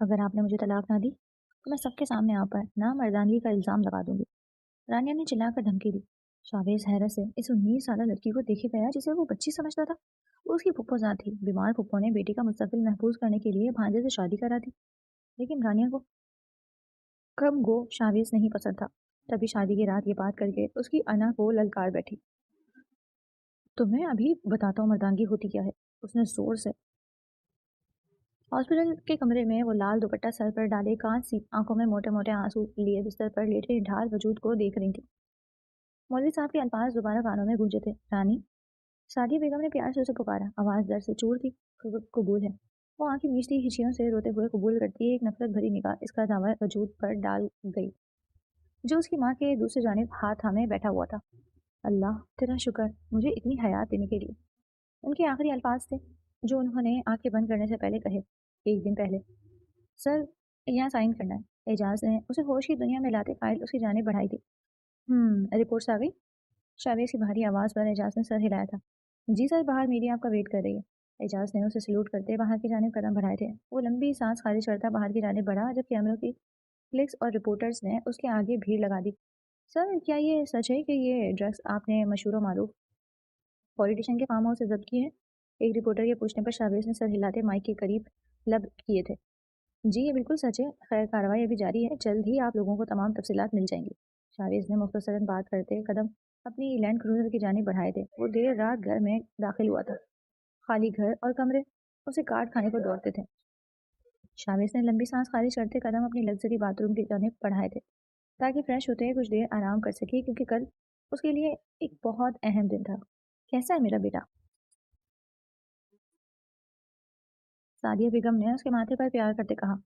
अगर आपने मुझे तलाक ना दी तो मैं सबके सामने आप पर नामर्दानगी का इल्ज़ाम लगा दूंगी। रानिया ने चिल्लाकर धमकी दी। शावेज हैरत से इस 19 साल लड़की को देखे गया जिसे वो बच्ची समझता था। वो उसकी फुप्पो जान थी। बीमार फुप्पो ने बेटी का मुस्तकबिल महफूज करने के लिए भांजे से शादी करा दी। लेकिन रानिया को कम गो शावेज नहीं पसंद था। तभी शादी की रात ये बात करके उसकी अना को ललकार बैठी। तुम्हें अभी बताता हूँ मर्दानगी होती क्या है, उसने जोर से। हॉस्पिटल के कमरे में वो लाल दुपट्टा सर पर डाले, कांच सी आंखों में मोटे मोटे आंसू लिए बिस्तर पर लेटे ढाल वजूद को देख रही थी। मौलवी साहब के अल्फाज दोबारा कानों में गूंजे थे। रानी। सादिया बेगम ने प्यार से उसे पुकारा। आवाज दर्द से चूर थी। कबूल है। वो आंखें मीचती हिचियों से रोते हुए कबूल करती है। एक नफरत भरी निगाह इसका दावा वजूद पर डाल गई, जो उसकी माँ के दूसरी जानिब हाथ थामे बैठा हुआ था। अल्लाह तेरा शुक्र मुझे इतनी हयात देने के लिए, उनके आखिरी अल्फाज थे जो उन्होंने आंखें बंद करने से पहले कहे। एक दिन पहले। सर, यहाँ साइन करना है। एजाज ने उसे होश की दुनिया में लाते फाइल उसकी जानिब बढ़ाई थी। रिपोर्ट्स आ गई। शावेज की भारी आवाज पर एजाज ने सर हिलाया था। जी सर, बाहर मीडिया आपका वेट कर रही है। एजाज ने उसे सल्यूट करते बाहर की जानिब कदम बढ़ाए थे। वो लंबी सांस खारिज करता बाहर की जानिब बढ़ा जब कैमरों की क्लिक्स और रिपोर्टर्स ने उसके आगे भीड़ लगा दी। सर, क्या ये सच है कि ये ड्रग्स आपने मशहूर मारूफ पॉलिटिशियन के फार्म हाउस से जब्त किए हैं? एक रिपोर्टर के पूछने पर शावेज ने सर हिलाते माइक के करीब लब किए थे। जी, ये बिल्कुल सच है। खैर, कार्रवाई अभी जारी है। जल्द ही आप लोगों को तमाम तफसीलात मिल जाएंगी। शावेज ने मुख्तसरन बात करते कदम अपनी लैंड क्रूजर की जानिब बढ़ाए थे। वो देर रात घर में दाखिल हुआ था। खाली घर और कमरे उसे काट खाने को दौड़ते थे। शावेज ने लंबी सांस खारिज करते कदम अपनी लग्जरी बाथरूम की जानिब बढ़ाए थे, ताकि फ्रेश होते कुछ देर आराम कर सके, क्योंकि कल उसके लिए एक बहुत अहम दिन था। कैसा है मेरा बेटा? सादिया बेगम ने उसके माथे पर प्यार करते कहा।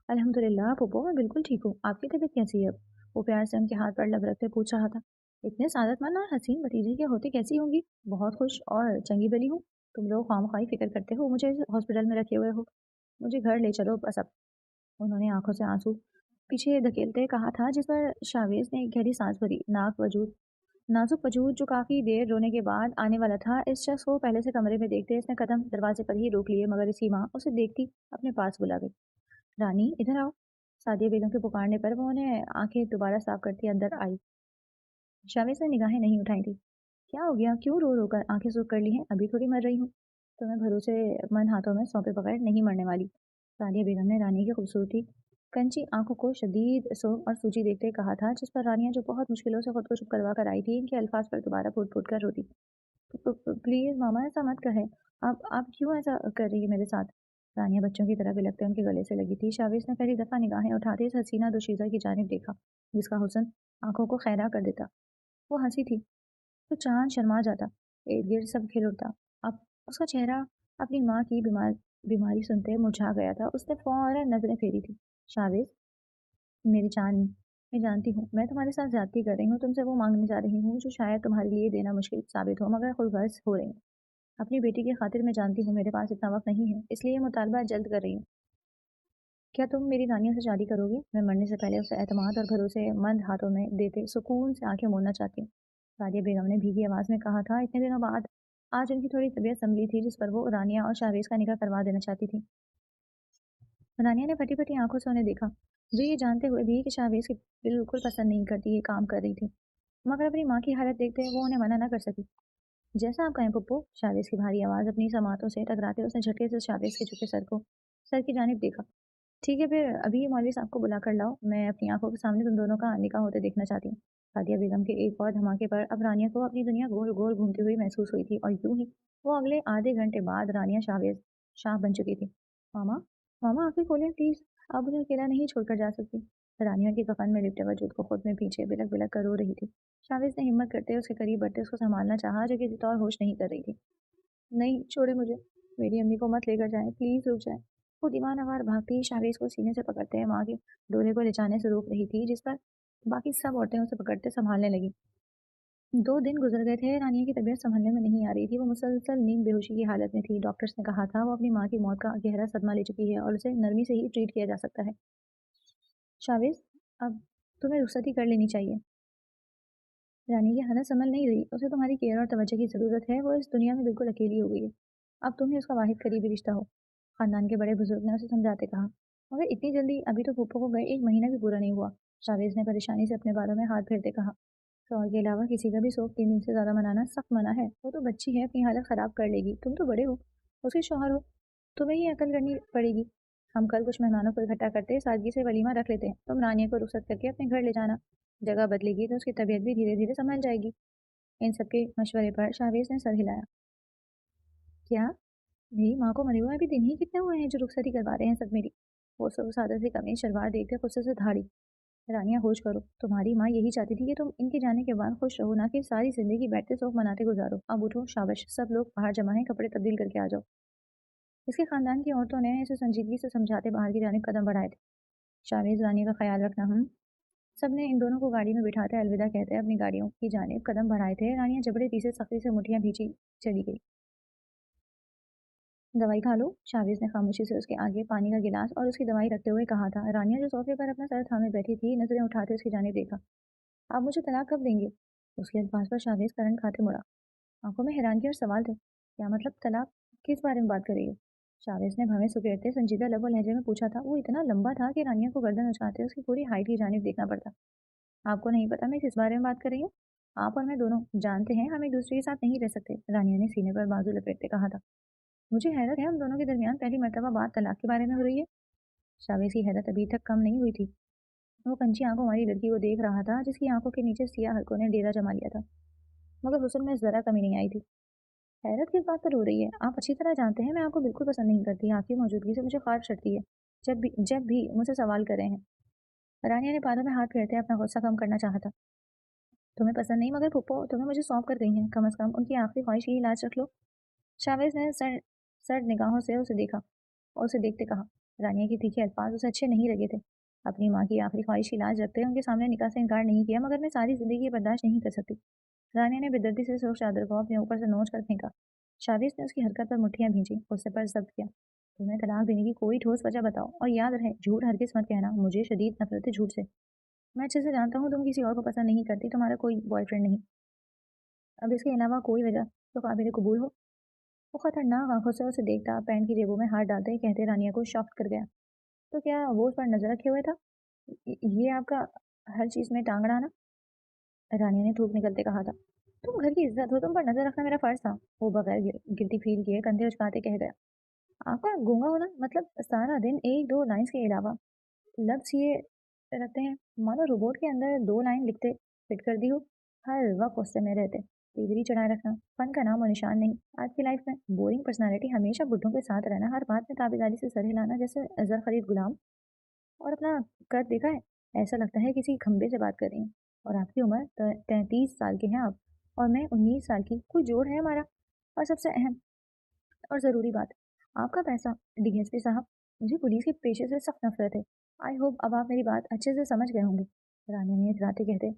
अल्हम्दुलिल्लाह फूफो, मैं बिल्कुल ठीक हूँ। आपकी तबीयत कैसी है अब? वो प्यार से उनके हाथ पर लब रखते पूछ रहा था। इतने सादतमंद और हसीन भतीजे के होते कैसी होंगी? बहुत खुश और चंगी भली हूँ। तुम लोग खामखाई फिक्र करते हो, मुझे हॉस्पिटल में रखे हुए हो। मुझे घर ले चलो बस अब। उन्होंने आंखों से आंसू पीछे धकेलते कहा था, जिस पर शावेज ने एक गहरी सांस भरी। नाजुक वजूद जो काफी देर रोने के बाद आने वाला था, इस शख्स को पहले से कमरे में देखते इसने कदम दरवाजे पर ही रोक लिए, मगर इसकी माँ उसे देखती अपने पास बुला गई। रानी, इधर आओ। सादिया बेगम के पुकारने पर वो उन्हें आंखें दोबारा साफ करती अंदर आई। शावेज ने निगाहें नहीं उठाई थी। क्या हो गया? क्यों रो रो कर आंखें सूख कर ली हैं? अभी थोड़ी मर रही हूँ। तुम्हें भरोसेमंद हाथों में सौंपे बगैर नहीं मरने वाली। सादिया बेगम ने रानी की खूबसूरती कंची आंखों को शदीद सोख और सूजी देखते कहा था, जिस पर रानिया जो बहुत मुश्किलों से खुद को चुप करवा कर आई थी, इनके अल्फाज पर दोबारा फूट फूट कर रोती। प्लीज मामा, ऐसा मत कहे। आप क्यों ऐसा कर रही है मेरे साथ? रानिया बच्चों की तरह बिलखते उनके गले से लगी थी। शावेज ने पहली दफा निगाहें उठाते इस हसीना दोशीजा की जानिब देखा, जिसका हुस्न आंखों को खैरा कर देता। वो हंसी थी तो चांद शर्मा जाता, इर्द गिर्द सब खिल उठता। अब उसका चेहरा अपनी माँ की बीमारी सुनते मुरझा गया था। उसने फौरन नजरें फेरी थी। शावेज, मेरी जान, मैं जानती हूँ मैं तुम्हारे साथ ज्यादती कर रही हूँ। तुमसे वो मांगने जा रही हूँ जो शायद तुम्हारे लिए देना मुश्किल साबित हो, मगर खुद गर्ज हो रही हूँ। अपनी बेटी की खातिर मैं जानती हूँ मेरे पास इतना वक्त नहीं है, इसलिए ये मुतालबा जल्द कर रही हूँ। क्या तुम मेरी नानियों से शादी करोगे? मैं मरने से पहले उसे एतमाद और भरोसेमंद हाथों में देते सुकून से आंखें मोड़ना चाहती हूँ। सादिया बेगम ने भीगी आवाज में कहा था। इतने दिनों बाद आज उनकी थोड़ी तबीयत संभली थी, जिस पर वो रानिया और शाहवेज का निकाह करवा देना चाहती थी। रानिया ने फटी फटी आंखों से उन्हें देखा, जो ये जानते हुए भी कि शाहवेज की बिल्कुल पसंद नहीं करती ये काम कर रही थी, मगर अपनी माँ की हालत देखते वो उन्हें मना न कर सकी। जैसा आप कहें पप्पू। शाहवेज की भारी आवाज अपनी समातों से टकराते उसने झटके से शाहवेज के झुके सर की जानिब देखा। ठीक है, फिर अभी मौलवी साहब को बुला कर लाओ। मैं अपनी आंखों के सामने तुम दोनों का निकाह होते देखना चाहती हूँ। सादिया बेगम के एक और धमाके पर अब रानिया को अपनी दुनिया गोल गोल घूमती हुई महसूस हुई थी, और यूं ही वो अगले आधे घंटे बाद रानिया शाहवेज शाह बन चुकी थी। मामा, मामा आंखें खोलें प्लीज। अब उन्हें अकेला नहीं छोड़कर जा सकती। रानिया की कफन में लिपटे वजूद को खुद में पीछे बिलक बिलक कर रो रही थी। शाहवेज ने हिम्मत करते उसके करीब बढ़ते उसको संभालना चाहा, जो किसी तौर होश नहीं कर रही थी। नहीं छोड़े मुझे, मेरी अम्मी को मत लेकर जाए, प्लीज रुक जाए। वो दीवानावार भागती शावेज को सीने से पकड़ते माँ के डोले को ले जाने से रोक रही थी, जिस पर बाकी सब औरतें उसे पकड़ते संभालने लगी। 2 दिन गुजर गए थे। रानिया की तबीयत संभलने में नहीं आ रही थी। वो मुसलसल नींद बेहोशी की हालत में थी। डॉक्टर्स ने कहा था वो अपनी माँ की मौत का गहरा सदमा ले चुकी है और उसे नरमी से ही ट्रीट किया जा सकता है। शावेज, अब तुम्हें रुखसती कर लेनी चाहिए। रानी की हालत संभल नहीं रही। उसे तुम्हारी केयर और तवज्जो की जरूरत है। वो इस दुनिया में बिल्कुल अकेली हो गई है। अब तुम ही उसका वाहिद करीबी रिश्ता हो। खानदान के बड़े बुजुर्ग ने उसे समझाते कहा। मगर इतनी जल्दी? अभी तो फूफो को गए 1 महीना भी पूरा नहीं हुआ। शावेज़ ने परेशानी से अपने बालों में हाथ फेरते कहा। शौहर के अलावा किसी का भी शौक 3 दिन से ज़्यादा मनाना सख्त मना है। वो तो बच्ची है, अपनी हालत ख़राब कर लेगी। तुम तो बड़े हो, उसके शौहर हो, तुम्हें ही अकल करनी पड़ेगी। हम कल कुछ मेहमानों को इकट्ठा करते, सादगी से वलीमा रख लेते हैं। तुम रानिया को रुखसत करके अपने घर ले जाना। जगह बदलेगी तो उसकी तबीयत भी धीरे धीरे संभल जाएगी। इन सबके मशवरे पर शावेज़ ने सर हिलाया। क्या? मेरी माँ को मरे हुए अभी दिन ही कितने हुए हैं जो रुखसती करवा रहे हैं सब मेरी? वो सब सादत सी कमीज शलवार देखकर गुस्से से धाड़ी। रानिया होश करो, तुम्हारी माँ यही चाहती थी कि तुम इनके जाने के बाद खुश रहो, ना कि सारी जिंदगी बैठते शौक मनाते गुजारो। अब उठो, शाबाश, सब लोग बाहर जमा हैं, कपड़े तब्दील करके आ जाओ। इसके खानदान की औरतों ने इसे संजीदगी से समझाते बाहर की जानिब कदम बढ़ाए थे। शावेज, रानिया का ख्याल रखना। हम सब ने इन दोनों को गाड़ी में बिठाते अलविदा कहते अपनी गाड़ियों की जानिब कदम बढ़ाए थे। रानिया जबड़े पीछे सख्ती से मुठियां भींची चली गई। दवाई खा लो, शावेज ने खामोशी से उसके आगे पानी का गिलास और उसकी दवाई रखते हुए कहा था। रानिया जो सोफे पर अपना सर थामे बैठी थी, नजरें उठाते उसकी जानिब देखा। आप मुझे तलाक कब देंगे? उसके अल्फाज पर शावेज करंट खाते मुड़ा। आंखों में हैरानगी और सवाल थे। क्या मतलब तलाक? किस बारे में बात कर रही हो? शावेज ने भवें सुकेड़ते संजीदा लब और लहजे में पूछा था। वो इतना लंबा था कि रानिया को गर्दन उछाते उसकी पूरी हाइट की जानिब देखना पड़ता। आपको नहीं पता मैं किस बारे में बात कर रही हूँ? आप और मैं दोनों जानते हैं हम एक दूसरे के साथ नहीं रह सकते, रानिया ने सीने पर बाजू लपेटते कहा था। मुझे हैरत है हम दोनों के दरमियान पहली मर्तबा बात तलाक के बारे में हो रही है। शावेज की हैरत अभी तक कम नहीं हुई थी। वो कंची आंखों वाली लड़की को देख रहा था जिसकी आंखों के नीचे सियाह हल्कों ने डेरा जमा लिया था, मगर हुस्न में जरा कमी नहीं आई थी। हैरत किस बात पर हो रही है? आप अच्छी तरह जानते हैं मैं आपको बिल्कुल पसंद नहीं करती। आपकी मौजूदगी से मुझे ख्वार चढ़ती है जब भी मुझसे सवाल कर रहे हैं। रानिया ने बालों में हाथ फेरते अपना गुस्सा कम करना चाहा। तुम्हें पसंद नहीं, मगर फूफो तुम्हें मुझे सौंप कर गई हैं, कम से कम उनकी आखिरी ख्वाहिश की लाज रख लो। शावेज ने सर सर निगाहों से उसे देखा और उसे देखते कहा। रानिया के तीखे अल्फाज उसे अच्छे नहीं लगे थे। अपनी माँ की आखिरी ख्वाहिश की लाज रखते उनके सामने निकाह से इनकार नहीं किया, मगर मैं सारी जिंदगी ये बर्दाश्त नहीं कर सकती। रानिया ने बेदर्दी से सुर्ख चादर को अपने ऊपर से नोच कर फेंका। शावेज ने उसकी हरकत पर मुठ्ठियां भींची, गुस्से पर जब्त किया। तुम्हें तलाक देने की कोई ठोस वजह बताओ, और याद रहे झूठ हरगिज मत कहना, मुझे शदीद नफरत है झूठ से। मैं अच्छे से जानता हूँ तुम किसी और को पसंद नहीं करती, तुम्हारा कोई बॉयफ्रेंड नहीं। अब इसके अलावा कोई वजह तो काबिल कबूल हो। वो खतरनाक आंखों से उसे देखता पैंट की जेबों में हाथ डालते ही कहते रानिया को शॉक्ट कर गया। तो क्या वो उस पर नजर रखे हुए था? ये आपका हर चीज में टांग अड़ाना? रानिया ने थूक निकलते कहा था। तुम घर की इज्जत हो, तुम पर नजर रखना मेरा फर्ज था। वो बगैर गिल्टी फील किए कंधे उचकाते कह गया। आपका गूंगा होना मतलब सारा दिन एक दो लाइंस के अलावा लफ्ज ये रखते हैं, मानो रोबोट के अंदर 2 लाइन लिखते फिट कर दी हो। हर वक्त गुस्से में रहते, तीवरी चढ़ाए रखना, फन का नाम और निशान नहीं। आज की लाइफ में बोरिंग पर्सनालिटी, हमेशा बुढ़ों के साथ रहना, हर बात में ताबेदारी से सर हिलाना जैसे अजर खरीद गुलाम। और अपना कद देखा है? ऐसा लगता है किसी खंबे से बात कर रही हूँ। और आपकी उम्र 33 साल की है आप, और मैं 19 साल की। कोई जोड़ है हमारा? और सबसे अहम और ज़रूरी बात, आपका पैसा। डीएसपी साहब, मुझे पुलिस के पेशे से सख्त नफरत है। आई होप अब आप मेरी बात अच्छे से समझ गए होंगे, रानी ने इतराते कहते।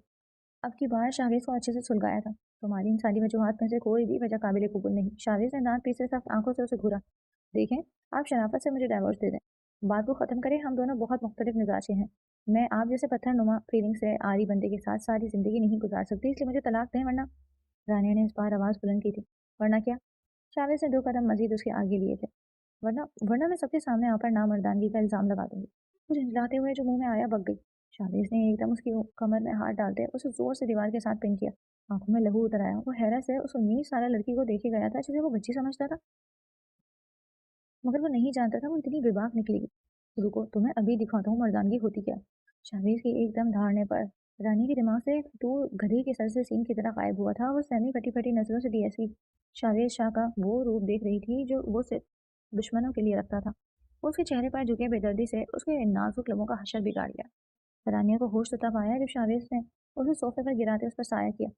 अब की बार शावेज को अच्छे से सुलगाया था। तुम्हारी इन सारी वजूहात में से कोई भी वजह काबिल कबूल नहीं। शावेज ने दांत पीसे सख्त आंखों से उसे घूरा। देखें, आप शराफत से मुझे डाइवोर्स दे दें, बात को ख़त्म करें। हम दोनों बहुत मुख्तलिफ मिजाज के हैं। मैं आप जैसे पत्थर नुमा फीलिंग से आरी बंदे के साथ सारी जिंदगी नहीं गुजार सकती, इसलिए मुझे तलाक दें, वरना। रानिया ने इस बार आवाज़ बुलंद की थी। वरना क्या? शावेज ने 2 कदम मजीद उसके आगे लिए थे। वरना वरना मैं सबके सामने आकर नामर्दानगी का इल्जाम लगा दूंगी। कुछ झंझलाते हुए जो मुंह में आया बक गई। शावेज ने एकदम उसकी कमर में हाथ डालते उसे जोर से दीवार के साथ पिन किया। आंखों में लहू उतर आया। वो हैरत से उस 19 साल लड़की को देखे गया था जिसे वो बच्ची समझता था, मगर वो नहीं जानता था वो इतनी बेबाक निकलेगी। रुको, तुम्हें अभी दिखाता हूँ मर्दानगी होती क्या। शावेज के एकदम धारने पर रानी के दिमाग से तो गधे के सर से सींग की तरह गायब हुआ था। वो सहमी फटी फटी नजरों से डीएसपी शावेज शाह का वो रूप देख रही थी जो वो सिर्फ दुश्मनों के लिए रखता था। वो उसके चेहरे पर झुके बेदर्दी से उसके नाजुक लबों का हशर बिगाड़ गया। रानिया को होश तो तब आया जब शावेज ने उसे सोफे पर गिराते उस पर साया किया।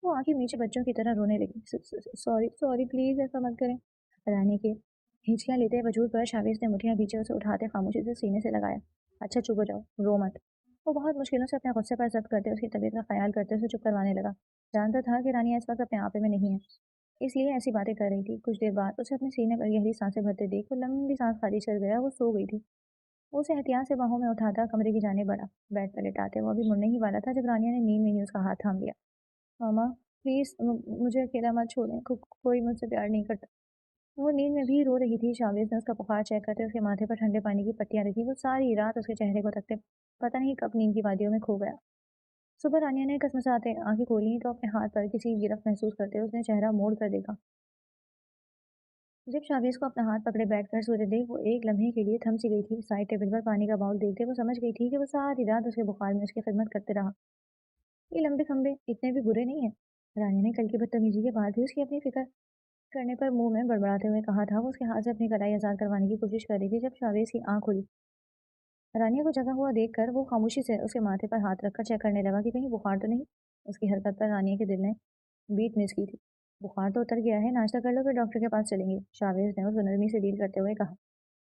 वो आंखें नीचे बच्चों की तरह रोने लगी। सॉरी सॉरी प्लीज, ऐसा मत करें। रानी के हिचकियां लेते वजूद पर शावेज ने मुठियां पीछे उसे उठाते खामोशी से सीने से लगाया। अच्छा चुप हो जाओ, रो मत। वो बहुत मुश्किलों से अपने गुस्से पर जब्त करते उसकी तबीयत का ख्याल करते उसे चुप करवाने लगा। जानता था कि रानिया इस वक्त अपने आपे में नहीं है, इसलिए ऐसी बातें कर रही थी। कुछ देर बाद उसे अपने सीने पर गहरी सांसें भरते देख वो लंबी सांस खारिज कर गया। वो सो गई थी। वो उसे एहतियात से बाहों में उठाता कमरे की जाने बढ़ा। बेड पर लेटाते वो अभी मुड़ने ही वाला था जब रानिया ने नींद में ही उसका हाथ थाम लिया। मामा, प्लीज मुझे अकेला मत छोड़ें, कोई मुझसे प्यार नहीं करता। वो नींद में भी रो रही थी। शावेज ने उसका बुखार चेक करते उसके माथे पर ठंडे पानी की पट्टियां रखी। वो सारी रात उसके चेहरे को तकते पता नहीं कब नींद की वादियों में खो गया। सुबह रानिया ने कसमसाते आंखें खोली तो अपने हाथ पर किसी गिरफ्त महसूस करते उसने चेहरा मोड़ कर देखा। जब शावेज को अपना हाथ पकड़े बैठकर सोते देख वो एक लम्हे के लिए थम सी गई थी। साइड टेबल पर पानी का बाउल देखते वो समझ गई थी कि वो सारी रात उसके बुखार में उसकी खिदमत करते रहा। ये लंबे खंबे इतने भी बुरे नहीं है। रानी ने कल की बदतमीजी के बाद भी उसकी अपनी फिक्र करने पर मुंह में बड़बड़ाते हुए कहा था। वो उसके हाथ से अपनी कलाई आजाद करवाने की कोशिश कर रही थी जब शावेज की आंख खुली। रानिया को जगा हुआ देखकर वो खामोशी से उसके माथे पर हाथ रखकर चेक करने लगा कि कहीं बुखार तो नहीं। उसकी हरकत पर रानिया के दिल ने बीट मिस की थी। बुखार तो उतर गया है, नाश्ता कर लो फिर डॉक्टर के पास चलेंगे, शावेज ने उस नरमी से डील करते हुए कहा।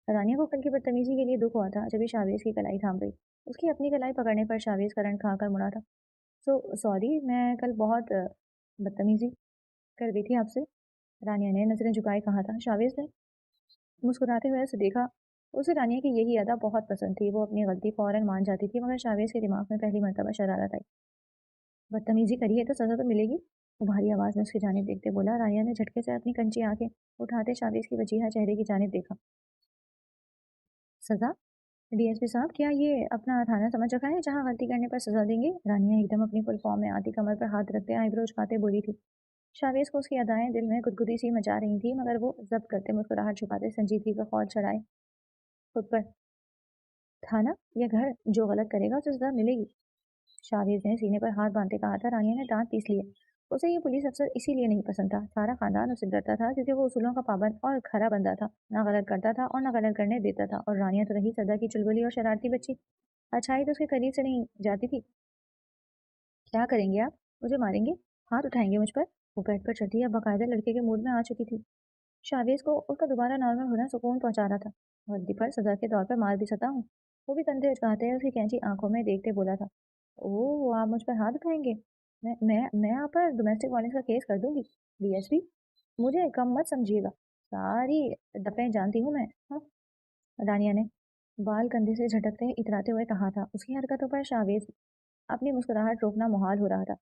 रानिया को कल की बदतमीजी के लिए दुख हुआ था जब ये शावेज की कलाई थाम गई। उसकी अपनी कलाई पकड़ने पर शावेज करंट खाकर मुड़ा था। सॉरी, मैं कल बहुत बदतमीजी कर दी थी आपसे, रानिया ने नजरें झुकाए कहा था। शावेज ने मुस्कुराते हुए उसे देखा। उसे रानिया की यही अदा बहुत पसंद थी। वो अपनी गलती फौरन मान जाती थी मगर शावेज के दिमाग में पहली मर्तबा शरारत आई। बदतमीजी करी है तो सजा तो मिलेगी, वो भारी आवाज में उसकी जानिब देखते बोला। रानिया ने झटके से अपनी कंची आंखें उठाते शावेज की वजीहा चेहरे की जानिब देखा। सजा? डीएसपी साहब, क्या ये अपना थाना समझ रखा है जहाँ गलती करने पर सजा देंगे? रानिया एकदम अपनी फुल फॉर्म में आती कमर पर हाथ रखते आईब्रो उचकाते बोली थी। शावेज को उसकी अदाएं दिल में गुदगुदी सी मचा रही थी मगर वो जब्त करते मुस्कुराहट छुपाते संजीदगी का खौल चढ़ाए खुद पर। थाना या घर, जो गलत करेगा उसे सजा मिलेगी, शावेज ने सीने पर हाथ बांधते कहा था। रानिया ने दांत पीस लिए। उसे ये पुलिस अफसर इसीलिए नहीं पसंद था। सारा खानदान उससे डरता था क्योंकि वो उसूलों का पाबंद और खरा बंदा था। ना गलत करता था और ना गलत करने देता था। और रानिया तो रही सदा की चुलबुली और शरारती बच्ची। अच्छाई तो उसके करीब से नहीं जाती थी। क्या करेंगे आप? मुझे मारेंगे? हाथ उठाएंगे मुझ पर? वो बेड पर चढ़ी अब बाकायदा लड़के के मूड में आ चुकी थी। शावेज को उसका दोबारा नॉर्मल होना सुकून पहुंचा रहा था। वर्दी पर सजा के तौर पर मार भी सकता हूँ। वो भी कंधे उचकाते उसकी कैंची आंखों में देखते बोला था। ओह, आप मुझ पर हाथ उठाएंगे? मैं आप पर डोमेस्टिक वायलेंस का केस कर दूंगी। डीएसपी, मुझे कम मत समझिएगा, सारी डफें जानती हूँ मैं। हाँ, रानिया ने बाल कंधे से झटकते इतराते हुए कहा था। उसकी हरकतों पर शावेज अपनी मुस्कुराहट रोकना मुहाल हो रहा था।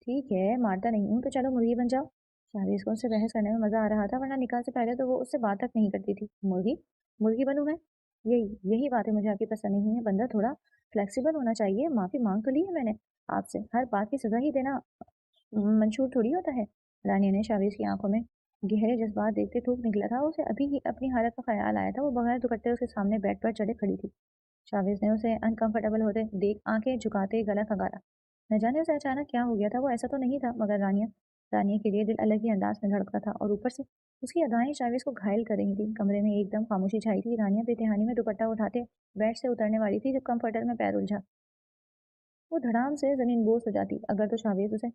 ठीक है, मारता नहीं हूँ तो चलो मुर्गी बन जाओ। शावेज को उससे बहस करने में मजा आ रहा था वरना निकाह से पहले तो वो उससे बात तक नहीं करती थी। मुर्गी? मुर्गी बनूं मैं? यही यही बातें मुझे आपकी पसंद नहीं है। बंदा थोड़ा फ्लेक्सिबल होना चाहिए। माफी मांग तो ली है मैंने आपसे, हर बात की सजा ही देना मंशूर थोड़ी होता है। रानिया ने शावेज की आंखों में गहरे जज्बात देखते थूक निकला था। उसे अभी ही अपनी हालत का ख्याल आया था। वो बगैर दुपट्टे उसके सामने बेड पर चढ़े खड़ी थी। शावेज ने उसे अनकंफर्टेबल होते देख आंखें झुकाते गला खंगाला। न जाने उसे अचानक क्या हो गया था। वो ऐसा तो नहीं था मगर रानिया रानिया के लिए दिल अलग ही अंदाज में धड़कता था और ऊपर से उसकी अदाएं शावेज को घायल कर रही थी। कमरे में एकदम खामोशी छाई थी। रानिया बेतहानी में दुपट्टा उठाते बेड से उतरने वाली थी जब कंफर्टर में पैर उलझा। वो धड़ाम से जमीन बोस हो जाती अगर तो शावेज उसे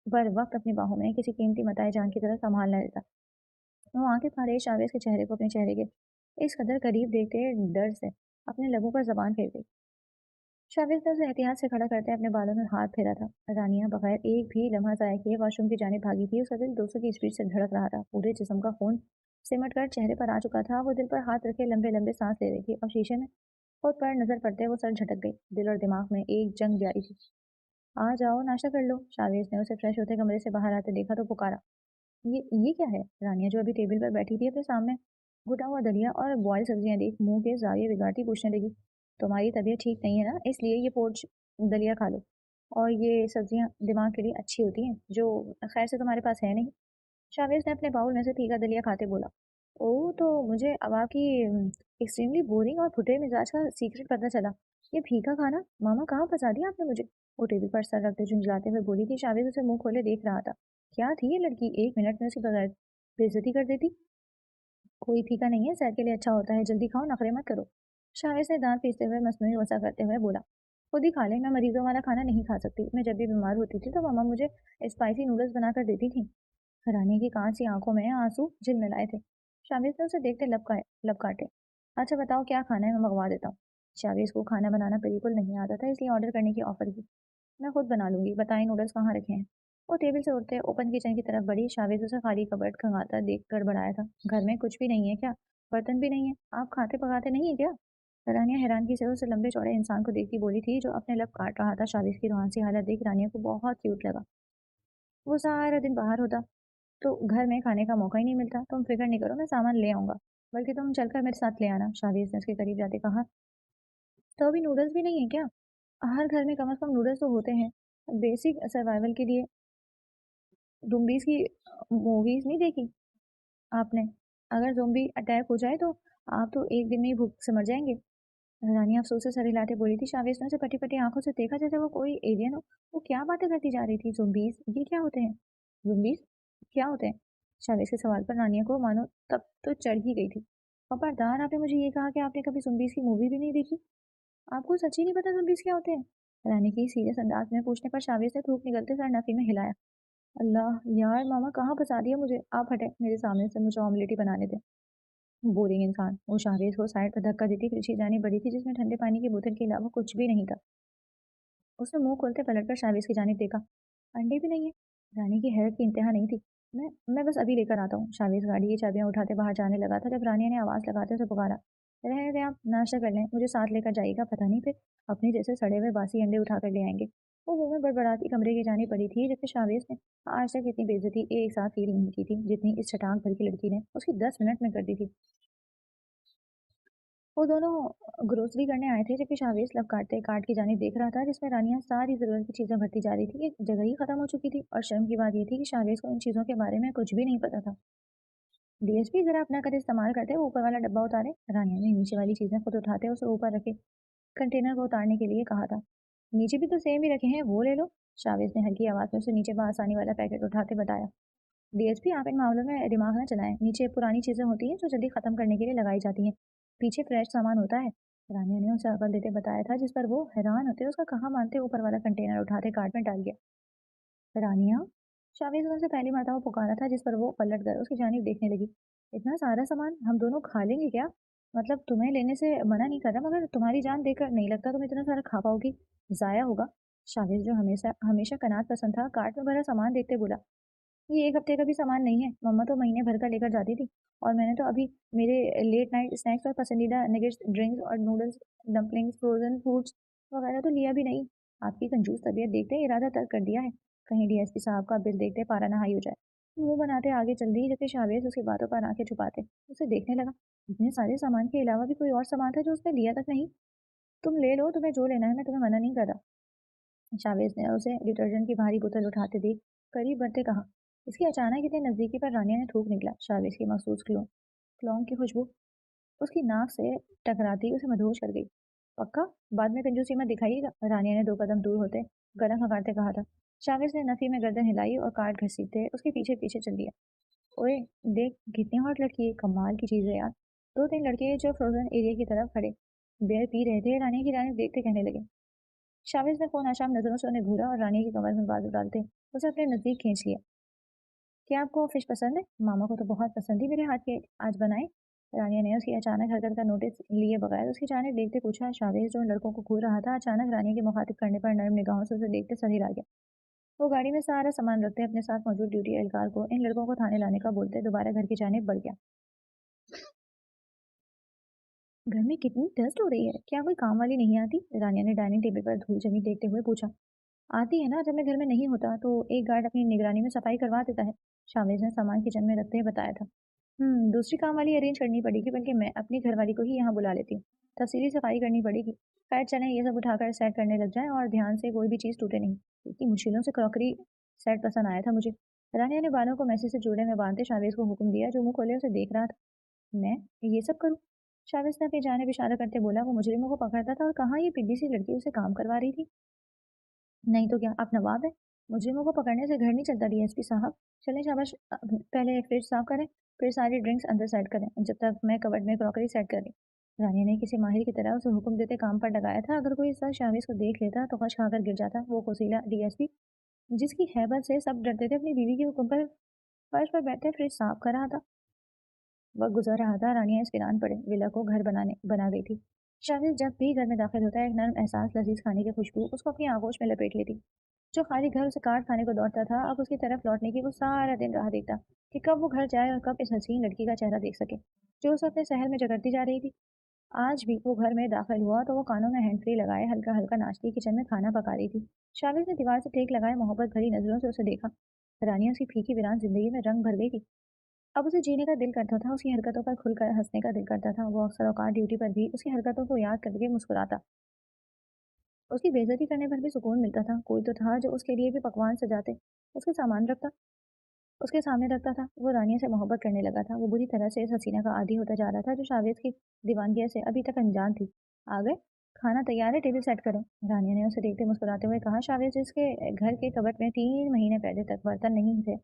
बर वक्त अपनी बाहों में किसी कीमती मताए जान की तरह संभाल न लेता। वो आंखें फाड़े शावेज के चेहरे को अपने चेहरे के इस कदर करीब देखते डर से अपने लबों पर जबान फेर गई। शावेज ने उसे एहतियात से खड़ा करते अपने बालों में हाथ फेरा था। रानिया बगैर एक भी लम्हा जाया किए वॉशरूम की जानिब भागी थी। उसका दिल 200 की स्पीड से धड़क रहा था। पूरे जिस्म का खून सिमट कर चेहरे पर आ चुका था। वो दिल पर हाथ रखे लंबे लंबे सांस ले रही थी और शीशे में खुद पर नजर पड़ते वो सर झटक गई। दिल और दिमाग में एक जंग जारी थी। आ जाओ, नाश्ता कर लो। शावेज ने उसे फ्रेश होते कमरे से बाहर आते देखा तो पुकारा। ये क्या है? रानिया जो अभी टेबल पर बैठी थी अपने सामने घुटा हुआ दलिया और बॉयल सब्जियां देख मुंह के जाविये बिगाड़ती पूछने लगी। तुम्हारी तबीयत ठीक नहीं है ना, इसलिए ये पोच दलिया खा लो। और ये सब्जियां दिमाग के लिए अच्छी होती हैं, जो खैर से तुम्हारे पास है नहीं। शावेज ने अपने बाउल में से फीका दलिया खाते बोला। ओह, तो मुझे अब आपकी एक्सट्रीमली बोरिंग और फुटे मिजाज का सीक्रेट पता चला। ये फीका खाना मामा कहाँ फंसा दिया आपने मुझे? वो टेबल पर सर रखते झुंझलाते हुए बोली थी। शावेज उसे मुंह खोले देख रहा था। क्या थी ये लड़की, एक मिनट में उसकी बगैर बेइज्जती कर देती। कोई फीका नहीं है, सेहत के लिए अच्छा होता है, जल्दी खाओ, नखरे मत करो। शावेज ने दांत पीसते हुए मसनूई वसा करते हुए बोला। खुद ही खा ले, मैं मरीजों वाला खाना नहीं खा सकती। मैं जब भी बीमार होती थी तो मामा मुझे स्पाइसी नूडल्स बनाकर देती थी। रानी की कांच सी आंखों में आंसू झिलमिलाए थे। शावेज ने उसे देखते लब काटे। अच्छा बताओ क्या खाना है, मैं मंगवा देता हूँ। शावेज को खाना बनाना बिल्कुल नहीं आता था इसलिए ऑर्डर करने की ऑफर की। मैं खुद बना लूंगी, बताएं नूडल्स कहाँ रखे हैं। वो टेबल से उठते ओपन किचन की तरफ बढ़ी। शावेज उसे खाली कबर्ड खंगाता देख कर बढ़ाया था। घर में कुछ भी नहीं है क्या? बर्तन भी नहीं है? आप खाते पकाते नहीं है क्या? रानिया हैरानगी से उस लंबे चौड़े इंसान को देखती बोली थी जो अपने लब काट रहा था। शावेज की रुहान सी हालत देख रानिया को बहुत क्यूट लगा। वो सारा दिन बाहर होता तो घर में खाने का मौका ही नहीं मिलता। तुम फिक्र नहीं करो, मैं सामान ले आऊँगा, बल्कि तुम चलकर मेरे साथ ले आना, शावेज़ ने उसके करीब जाते कहा। तो अभी नूडल्स भी नहीं है क्या? हर घर में कम से कम नूडल्स तो होते हैं, बेसिक सर्वाइवल के लिए। ज़ॉम्बीज़ की मूवीज़ नहीं देखी आपने? अगर ज़ॉम्बी अटैक हो जाए तो आप तो एक दिन में ही भूख से मर जाएँगे। रानी अफ़सोस से सर हिलाते बोली थी। शावेज़ ने उसे फटी-फटी आँखों से देखा जैसे वो कोई एलियन हो। वो क्या बातें करती जा रही थी? ज़ॉम्बीज़? ये क्या होते हैं? ज़ॉम्बीज़ क्या होते हैं? शावेज़ के सवाल पर रानिया को मानो तब तो चढ़ ही गई थी। खबरदार, आपने मुझे ये कहा कि आपने कभी ज़ॉम्बीज़ की मूवी भी नहीं देखी? आपको सच्ची नहीं पता ज़ॉम्बीज़ क्या होते हैं? रानी की सीरियस अंदाज में पूछने पर शावेज़ ने थूक निकलते सर नफ़ी में हिलाया। अल्लाह! यार मामा कहाँ फँसा दिया मुझे। आप हटें मेरे सामने से, मुझे ऑमलेट ही बनाने दें। बोरिंग इंसान। वो शावेज़ को साइड पर धक्का देती पीछे जाने बढ़ी थी जिसमें ठंडे पानी की बोतल के अलावा कुछ भी नहीं था। उसने मुंह खोलते पलटकर शावेज़ की जानिब देखा। अंडे भी नहीं है। रानी की हैरत की इंतहा नहीं थी। मैं बस अभी लेकर आता हूँ। शावेज़ गाड़ी की चाबियां उठाते बाहर जाने लगा था जब रानिया ने आवाज़ लगाते उसे पुकारा। रहने दें, आप नाश्ता कर लें, मुझे साथ लेकर जाइएगा, पता नहीं फिर अपने जैसे सड़े हुए बासी अंडे उठा कर ले आएंगे। वो मुंह में बड़बड़ाती कमरे की जानी पड़ी थी जबकि शावेज़ ने आज तक इतनी बेइज्जती एक साथ फील नहीं की थी जितनी इस चटाक भर की लड़की ने उसकी 10 मिनट में कर दी थी। वो दोनों ग्रोसरी करने आए थे जबकि शावेज लब काटते कार्ट की जानिब देख रहा था जिसमें रानिया सारी ज़रूरत की चीज़ें भरती जा रही थी। एक जगह ही ख़त्म हो चुकी थी और शर्म की बात ये थी कि शावेज को इन चीज़ों के बारे में कुछ भी नहीं पता था। डीएसपी ज़रा अपना कर इस्तेमाल करते वो ऊपर वाला डब्बा उतारे। रानिया ने नीचे वाली चीज़ें खुद उठाते उसे ऊपर रखे कंटेनर को उतारने के लिए कहा था। नीचे भी तो सेम ही रखे हैं, वो ले लो। शावेज ने हल्की आवाज़ में उसे नीचे आसानी वाला पैकेट उठाते बताया। डीएसपी, आप इन मामलों में दिमाग ना चलाएं। नीचे पुरानी चीज़ें होती हैं जो जल्दी ख़त्म करने के लिए लगाई जाती हैं, पीछे फ्रेश सामान होता है। रानिया ने उसे अकल देते बताया था जिस पर वो हैरान होते उसका कहाँ मानते ऊपर वाला कंटेनर उठाते कार्ट में डाल दिया। रानिया, शावेज ने उसे पहली मर्तबा पुकारा था जिस पर वो पलट कर उसकी जानिब देखने लगी। इतना सारा सामान हम दोनों खा लेंगे क्या? मतलब तुम्हें लेने से मना नहीं कर रहा, मगर तुम्हारी जान देखकर नहीं लगता तुम इतना सारा खा पाओगी। ज़ाया होगा। शावेज जो हमेशा हमेशा कनात पसंद था कार्ट में भरा सामान देखते बोला। ये 1 हफ्ते का भी सामान नहीं है। मम्मा तो महीने भर का लेकर जाती थी और मैंने तो अभी मेरे लेट नाइट स्नैक्स और पसंदीदा नगेट्स, ड्रिंक्स और नूडल्स, डम्पलिंग्स, फ्रोज़न फूड्स वगैरह तो लिया भी नहीं। आपकी कंजूस तबीयत देखते ही इरादा तर्क कर दिया है। कहीं डीएसपी साहब का बिल देखते पारा ना हाई हो जाए। मुँह बनाते आगे चल दी जबकि शावेज़ उसकी बातों पर आँखें छुपाते उसे देखने लगा। इतने सारे सामान के अलावा भी कोई और सामान था जो उसने लिया तक नहीं। तुम ले लो, तुम्हें जो लेना है, मैं तुम्हें मना नहीं कर रहा। शावेज ने उसे डिटर्जेंट की भारी बोतल उठाते देख करीब बढ़ते कहा। इसकी अचानक इतने नजदीकी पर रानिया ने थूक निकला। शावेज की मखसूस क्लोंग की खुशबू उसकी नाक से टकराती उसे मदहोश कर गई। पक्का? बाद में कंजूसी मत दिखाइएगा, रानिया ने 2 कदम दूर होते गर्दन खगारते कहा था। शावेज ने नफी में गर्दन हिलाई और कार्ड घसीटते उसके पीछे पीछे चल दिया। ओए, देख कितनी हॉट लड़की है, कमाल की चीज़ है यार। 2-3 लड़के जो फ्रोजन एरिया की तरफ खड़े बियर पी रहे थे रानिया की जानिब देखते कहने लगे। शाविज ने फोन आशाम नजरों से उन्हें घूरा और रानी की कमर में बाजू डालते उसे अपने नजदीक खींच लिया। क्या आपको फिश पसंद है? मामा को तो बहुत पसंद ही मेरे हाथ के आज बनाए। रानिया ने उसकी अचानक हरकत का नोटिस लिए बगैर उसकी जाने देखते पूछा। शावेज जो उन लड़कों को घूर रहा था अचानक रानी के मुखातिब करने पर नर्म निगाहों से उसे देखते सर हिला गया। वो गाड़ी में सारा सामान रखते अपने साथ मौजूद ड्यूटी एहलकार को इन लड़कों को थाने लाने का बोलते दोबारा घर की जाने बढ़ गया। घर में कितनी डस्ट हो रही है, क्या कोई काम वाली नहीं आती? रानिया ने डाइनिंग टेबल पर धूल जमी देखते हुए पूछा। आती है ना, जब मैं घर में नहीं होता तो एक गार्ड अपनी निगरानी में सफाई करवा देता है। शामिज ने सामान किचन में रखते हुए बताया था। दूसरी काम वाली अरेंज करनी पड़ेगी, बल्कि मैं अपनी घरवाली को ही यहाँ बुला लेती हूँ। तफसीली सफाई करनी पड़ेगी। खैर चलें, ये सब उठाकर सेट करने लग जाए और ध्यान से कोई भी चीज़ टूटे नहीं। इतनी मुश्किलों से क्रॉकरी सेट पसंद आया था मुझे। रानिया ने बालों को मैसे से जोड़े में बांधते शावेज को हुक्म दिया जो मुंह खोले उसे देख रहा था। मैं ये सब करूँ? शावेज ने अपनी जानिब इशारा करते बोला। वो मुजरिमों को पकड़ता था और कहाँ ये पिद्दी सी लड़की उसे काम करवा रही थी। नहीं तो क्या, आप नवाब हैं? मुजरिमों को पकड़ने से घर नहीं चलता डीएसपी साहब। चलें शाबाश, पहले फ्रिज साफ करें, फिर सारी ड्रिंक्स अंदर सेट करें, जब तक मैं कबर्ड में क्रॉकरी सेट कर रही। रानिया ने किसी माहिर की तरह उसे हुक्म देते काम पर लगाया था। अगर कोई इस वक्त शाविज को देख लेता तो खश खाकर गिर जाता। वो कोसीला डीएसपी जिसकी हैबत से सब डरते थे अपनी बीवी के हुक्म पर फर्श पर बैठे फ्रिज साफ कर रहा था। वक्त गुजर रहा था। रानिया इस वीरान पड़े विला को घर बना गई थी। शाविज जब भी घर में दाखिल होता एक नर्म एहसास लजीज खाने की खुशबू उसको अपनी आगोश में लपेट लेती। जो खाली घर उसे काट खाने को दौड़ता था अब उसकी तरफ लौटने की वो सारा दिन राह देखता कि कब वो घर जाए और कब इस हसीन लड़की का चेहरा देख सके जो उसे अपने शहर में जगड़ती जा रही थी। आज भी वो घर में दाखिल हुआ तो वो कानों में हैंड फ्री लगाए हल्का हल्का नाचती किचन में खाना पका रही थी। शाविज ने दीवार से टेक लगाए मोहब्बत भरी नजरों से उसे देखा। रानिया उसकी फीकी वीरान जिंदगी में रंग भर गई थी। अब उसे जीने का दिल करता था, उसकी हरकतों पर खुलकर हंसने का दिल करता था। वो अक्सर औकात ड्यूटी पर भी उसकी हरकतों को याद करके मुस्कुराता। उसकी बेइज्जती करने पर भी सुकून मिलता था। कोई तो था जो उसके लिए भी पकवान सजाते, उसके सामान रखता, उसके सामने रखता था। वो रानिया से मोहब्बत करने लगा था। वो बुरी तरह से इस हसीना का आदी होता जा रहा था जो शावेज की दीवानगी से अभी तक अनजान थी। आ गए, खाना तैयार है, टेबल सेट करें। रानिया ने उसे देखते मुस्कुराते हुए कहा। शावेज जिसके घर के कबट में 3 महीने पहले तक बर्तन नहीं थे,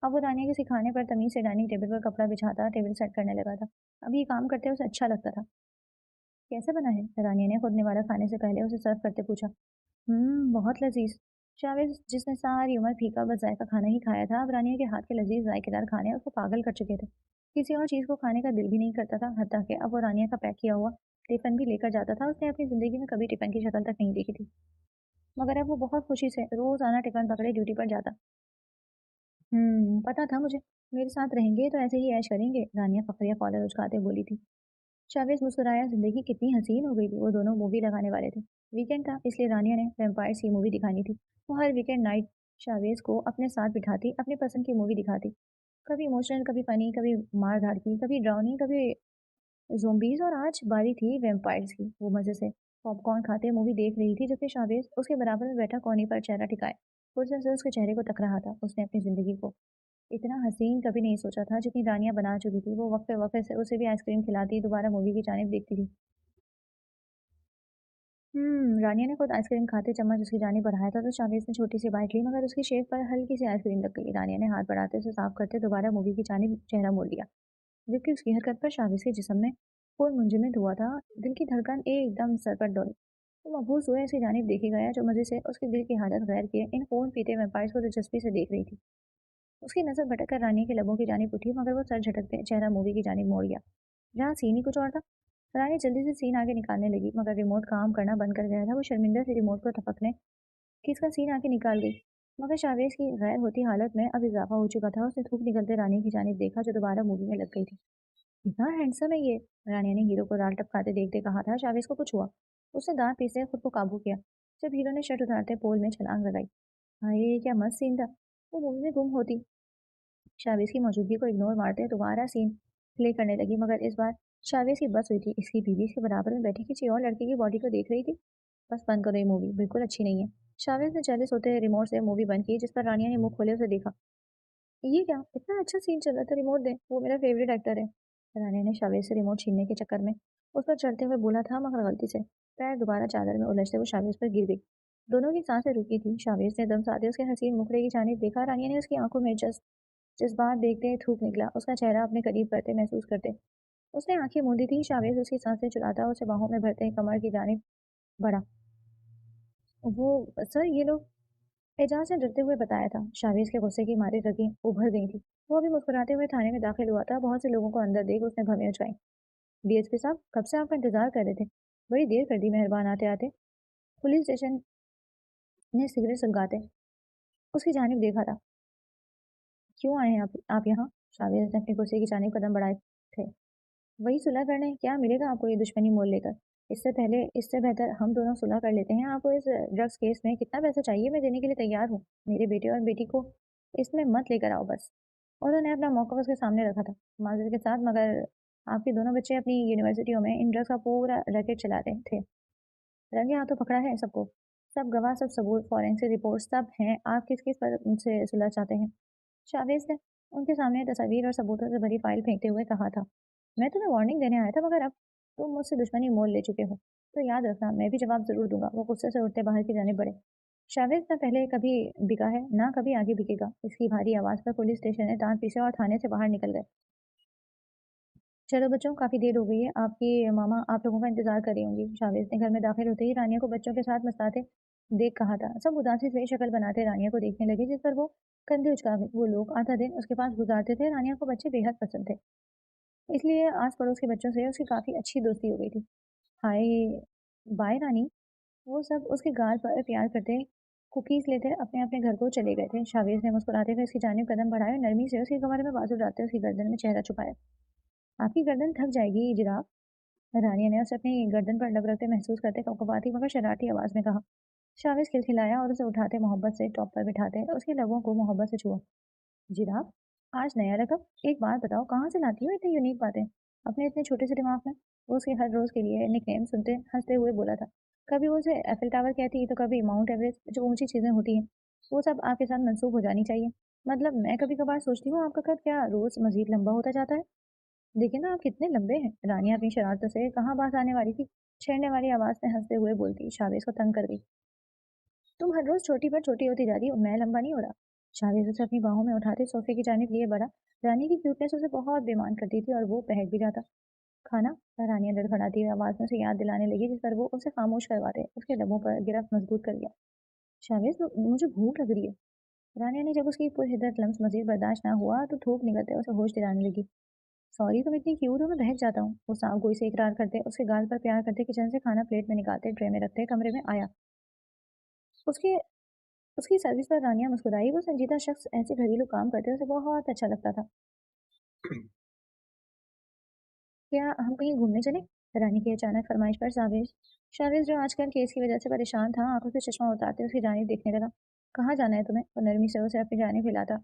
अब वो रानिया के सिखाने पर तमीज से डाइनिंग टेबल पर कपड़ा बिछाता, टेबल सेट करने लगा था। अब ये काम करते उसे अच्छा लगता था। कैसे बना है? रानिया ने खुद निवाला खाने से पहले उसे सर्व करते पूछा। बहुत लजीज। शावेज जिसने सारी उम्र फीका बस जायका खाना ही खाया था, अब रानिया के हाथ के लजीज जायकेदार खाने उसको पागल कर चुके थे। किसी और चीज़ को खाने का दिल भी नहीं करता था, हत्ता कि अब वो रानिया का पैक किया हुआ टिफिन भी लेकर जाता था। उसने अपनी जिंदगी में कभी टिफिन की शक्ल तक नहीं देखी थी, मगर अब वो बहुत खुशी से रोजाना टिफिन पकड़े ड्यूटी पर जाता। पता था मुझे, मेरे साथ रहेंगे तो ऐसे ही ऐश करेंगे, रानिया फखरिया कॉलर उचकाते बोली थी। शावेज मुस्कुराया। जिंदगी कितनी हसीन हो गई थी। वो दोनों मूवी लगाने वाले थे। वीकेंड था, इसलिए रानिया ने वेम्पायर्स की मूवी दिखानी थी। वो हर वीकेंड नाइट शावेज को अपने साथ बिठाती, अपनी पसंद की मूवी दिखाती। कभी इमोशनल, कभी फनी, कभी मार धाड़ की, कभी ड्राउनी, कभी ज़ोंबीज़, और आज बारी थी वैम्पायर्स की। वो मज़े से पॉपकॉर्न खाते मूवी देख रही थी जबकि शावेज़ उसके बराबर में बैठा कोने पर चेहरा टिकाए फुर्सत से उसके चेहरे को तक रहा था। उसने अपनी ज़िंदगी को इतना हसीन कभी नहीं सोचा था जितनी रानिया बना चुकी थी। वो वक्त पे वक्त से उसे भी आइसक्रीम खिलाती, दोबारा मूवी की जानिब देखती थी। रानिया ने खुद आइसक्रीम खाते चम्मच उसकी जानिब बढ़ाया था तो शावेज़ ने छोटी सी बाइट ली, मगर उसकी शेव पर हल्की सी आइसक्रीम लग गई। रानिया ने हाथ बढ़ाते उसे साफ करते दोबारा मूवी की जानिब चेहरा मोड़ लिया, जबकि उसकी हरकत पर शावेज़ के जिस्म में खून मुंजमद हुआ था। दिल की धड़कन एकदम सर पर दौड़ी। वो मबहूस हुए ऐसी जानिब देखी गया जो मज़े से उसके दिल की हालत गैर किए इन खून पीते वेम्पायर्स को दिलचस्पी से देख रही थी। उसकी नज़र भटक कर रानी के लबों की जानिब उठी, मगर वो सर झटकते चेहरा मूवी की जानिब मोड़ गया जहाँ सीन ही कुछ और था। रानी जल्दी से सीन आगे निकालने लगी, मगर रिमोट काम करना बंद कर गया था। वो शर्मिंदा से रिमोट को टपकने कि इसका सीन आगे निकाल गई, मगर शावेज की गैर होती हालत में अब इजाफा हो चुका था। उसने थूक निकलते रानी की जानिब देखा जो दोबारा मूवी में लग गई थी। कितना हैंडसम है ये, रानिया ने हीरो को राल टपकाते देखते कहा था। शावेज को कुछ हुआ, उसने दांत पीसे खुद को काबू किया जब हीरो ने शर्ट उतारते पोल में छलांग लगाई। हाँ, ये क्या मस्त सीन था। वो मूवी में गुम होती शावेज की मौजूदगी को इग्नोर मारते दोबारा सीन प्ले करने लगी, मगर इस बार शावेज की बस हुई थी। इसकी बीवी इसके बराबर में बैठी किसी और लड़के की बॉडी को देख रही थी। बस बंद करो, ये मूवी बिल्कुल अच्छी नहीं है। शावेज ने चले सोते रिमोट से मूवी बंद की, जिस पर रानिया ने मुंह खोले उसे देखा। ये क्या, इतना अच्छा सीन चल रहा था, रिमोट दे, वो मेरा फेवरेट एक्टर है। रानी ने शावेज से रिमोट छीनने के चक्कर में उस पर चढ़ते हुए बोला था, मगर गलती से पैर दोबारा चादर में उलझते हुए शावेज पर गिर गई। दोनों की सांसें रुकी थी। शावेज ने दम साधे उसके हसीन मुखड़े की जानिब देखा। रानिया ने उसकी आंखों में जज्बात देखते थूक निकला, उसका चेहरा अपने करीब करते महसूस करते उसने आंखें मूंदी थी। शावेज उसकी सांसें चुराता उसे बाहों में भरते कमर की जानिब बढ़ा। वो सर, ये लोग, एजाज ने डरते हुए बताया था। शावेज के गुस्से की मारी रगें उभर गई थी। वो अभी मुस्कुराते हुए थाने में दाखिल हुआ था। बहुत से लोगों को अंदर देख उसने भवें उछाई। डीएसपी साहब, कब से आपका इंतजार कर रहे थे, बड़ी देर कर दी मेहरबान आते आते। पुलिस स्टेशन ने सिगरेट सुलगाते उसकी जानिब देखा था। क्यों आए हैं आप यहाँ? शावेज ने अपने गुस्से की जानिब कदम बढ़ाए थे। वही सुलह करने, क्या मिलेगा आपको ये दुश्मनी मोल लेकर? इससे बेहतर हम दोनों सुलह कर लेते हैं। आपको इस ड्रग्स केस में कितना पैसा चाहिए, मैं देने के लिए तैयार हूँ। मेरे बेटे और बेटी को इसमें मत लेकर आओ बस। उन्होंने अपना मौका उसके सामने रखा था माजिद के साथ, मगर आपके दोनों बच्चे अपनी यूनिवर्सिटियों में इन ड्रग्स का पूरा रैकेट चला रहे थे। रंगे हाथों पकड़ा है सबको, सब गवाह, सब सबूत, फॉरेंसिक रिपोर्ट सब हैं। आप किस किस पर उनसे सुलह चाहते हैं? शावेज ने उनके सामने तस्वीर और सबूतों से भरी फाइल फेंकते हुए कहा था। मैं तुम्हें वार्निंग देने आया था, मगर अब तुम मुझसे दुश्मनी मोल ले चुके हो, तो याद रखना मैं भी जवाब जरूर दूंगा। वो गुस्से से उठते बाहर की जाने बढ़े। शावेज न पहले कभी बिका है, ना कभी आगे बिकेगा। इसकी भारी आवाज पर पुलिस स्टेशन ने दांत पीसे और थाने से बाहर निकल गए। चलो बच्चों, काफी देर हो गई है, आपकी मामा आप लोगों का इंतजार कर रही होंगी। शावेज ने घर में दाखिल होते ही रानिया को बच्चों के साथ मस्ताते देख कहा था। सब उदासी से शक्ल बनाते रानिया को देखने लगे, जिस पर वो कंधे उचका गई। वो लोग आधा दिन उसके पास गुजारते थे। रानिया को बच्चे बेहद पसंद थे, इसलिए आस पड़ोस के बच्चों से उसकी काफी अच्छी दोस्ती हो गई थी। हाय बाय रानी, वो सब उसके गाल पर प्यार करते कुकीज लेते अपने अपने घर को चले गए थे। शावेज ने मुस्कुराते हुए उसकी जानिब कदम बढ़ाए, नरमी से उसके कमर में बाजू डालते उसकी गर्दन में चेहरा छुपाया। आपकी गर्दन थक जाएगी जिराफ, रानिया ने उसे अपनी गर्दन पर लब रखते महसूस करते कपकपाती मगर शरारती आवाज में कहा। शावेज खिलखिलाया और उसे उठाते मोहब्बत से टॉप पर बिठाते उसके लबों को मोहब्बत से छुआ। जिराफ, आज नया रकम, एक बात बताओ कहाँ से लाती हो इतनी यूनिक बातें अपने इतने छोटे से दिमाग में। वो उसके हर रोज के लिए निकनेम सुनते हंसते हुए बोला था। कभी वो उसे एफिल टावर कहती तो कभी माउंट एवरेस्ट, जो ऊंची चीजें होती हैं वो सब आपके साथ मंसूब हो जानी चाहिए। मतलब मैं कभी कभार सोचती हूँ आपका कद क्या रोज मजीद लंबा होता जाता है। देखिए ना आप कितने लंबे हैं। रानिया अपनी शरारतों से कहाँ बात आने वाली थी, छेड़ने वाली आवाज में हंसते हुए बोलती शावेज को तंग कर गई। तुम हर रोज छोटी पर छोटी होती जा रही हो, मैं लंबा नहीं हो रहा। शावेज उसे अपनी बाहों में उठाते सोफे की जानिब लिए बढ़ा। रानी की क्यूटनेस उसे बहुत बेमान करती थी और वो बहक भी जाता। खाना, रानिया लड़खड़ाती हुई आवाज में उसे याद दिलाने लगी जिस पर वो उसे खामोश करवाते उसके लबों पर गिरफ्त मजबूत कर लिया। शावेज, मुझे भूख लग रही है। रानिया ने जब उसकी पुरहिद्दत लम्स मजीद बर्दाश्त ना हुआ तो थूक निकलते उसे होश दिलाने लगी। सॉरी, तुम इतनी क्यूट हो, मैं बहक जाता हूँ। वो सांप गोई से इकरार करते उसके गाल पर प्यार करते किचन से खाना प्लेट में निकालते ट्रे में रखते कमरे में आया। उसके उसकी सर्विस पर रानिया मुस्कुराई। वो संजीदा शख्स ऐसे घरेलू काम करते उसे बहुत अच्छा लगता था। क्या हम कहीं घूमने चले? रानी की अचानक फरमाइश पर शावेज जो आजकल केस की वजह से परेशान था आंखों से चश्मा उतारते उसकी जानिब देखने लगा। कहाँ जाना है तुम्हें? वो नरमी से उसे अपनी जानिब हिलाता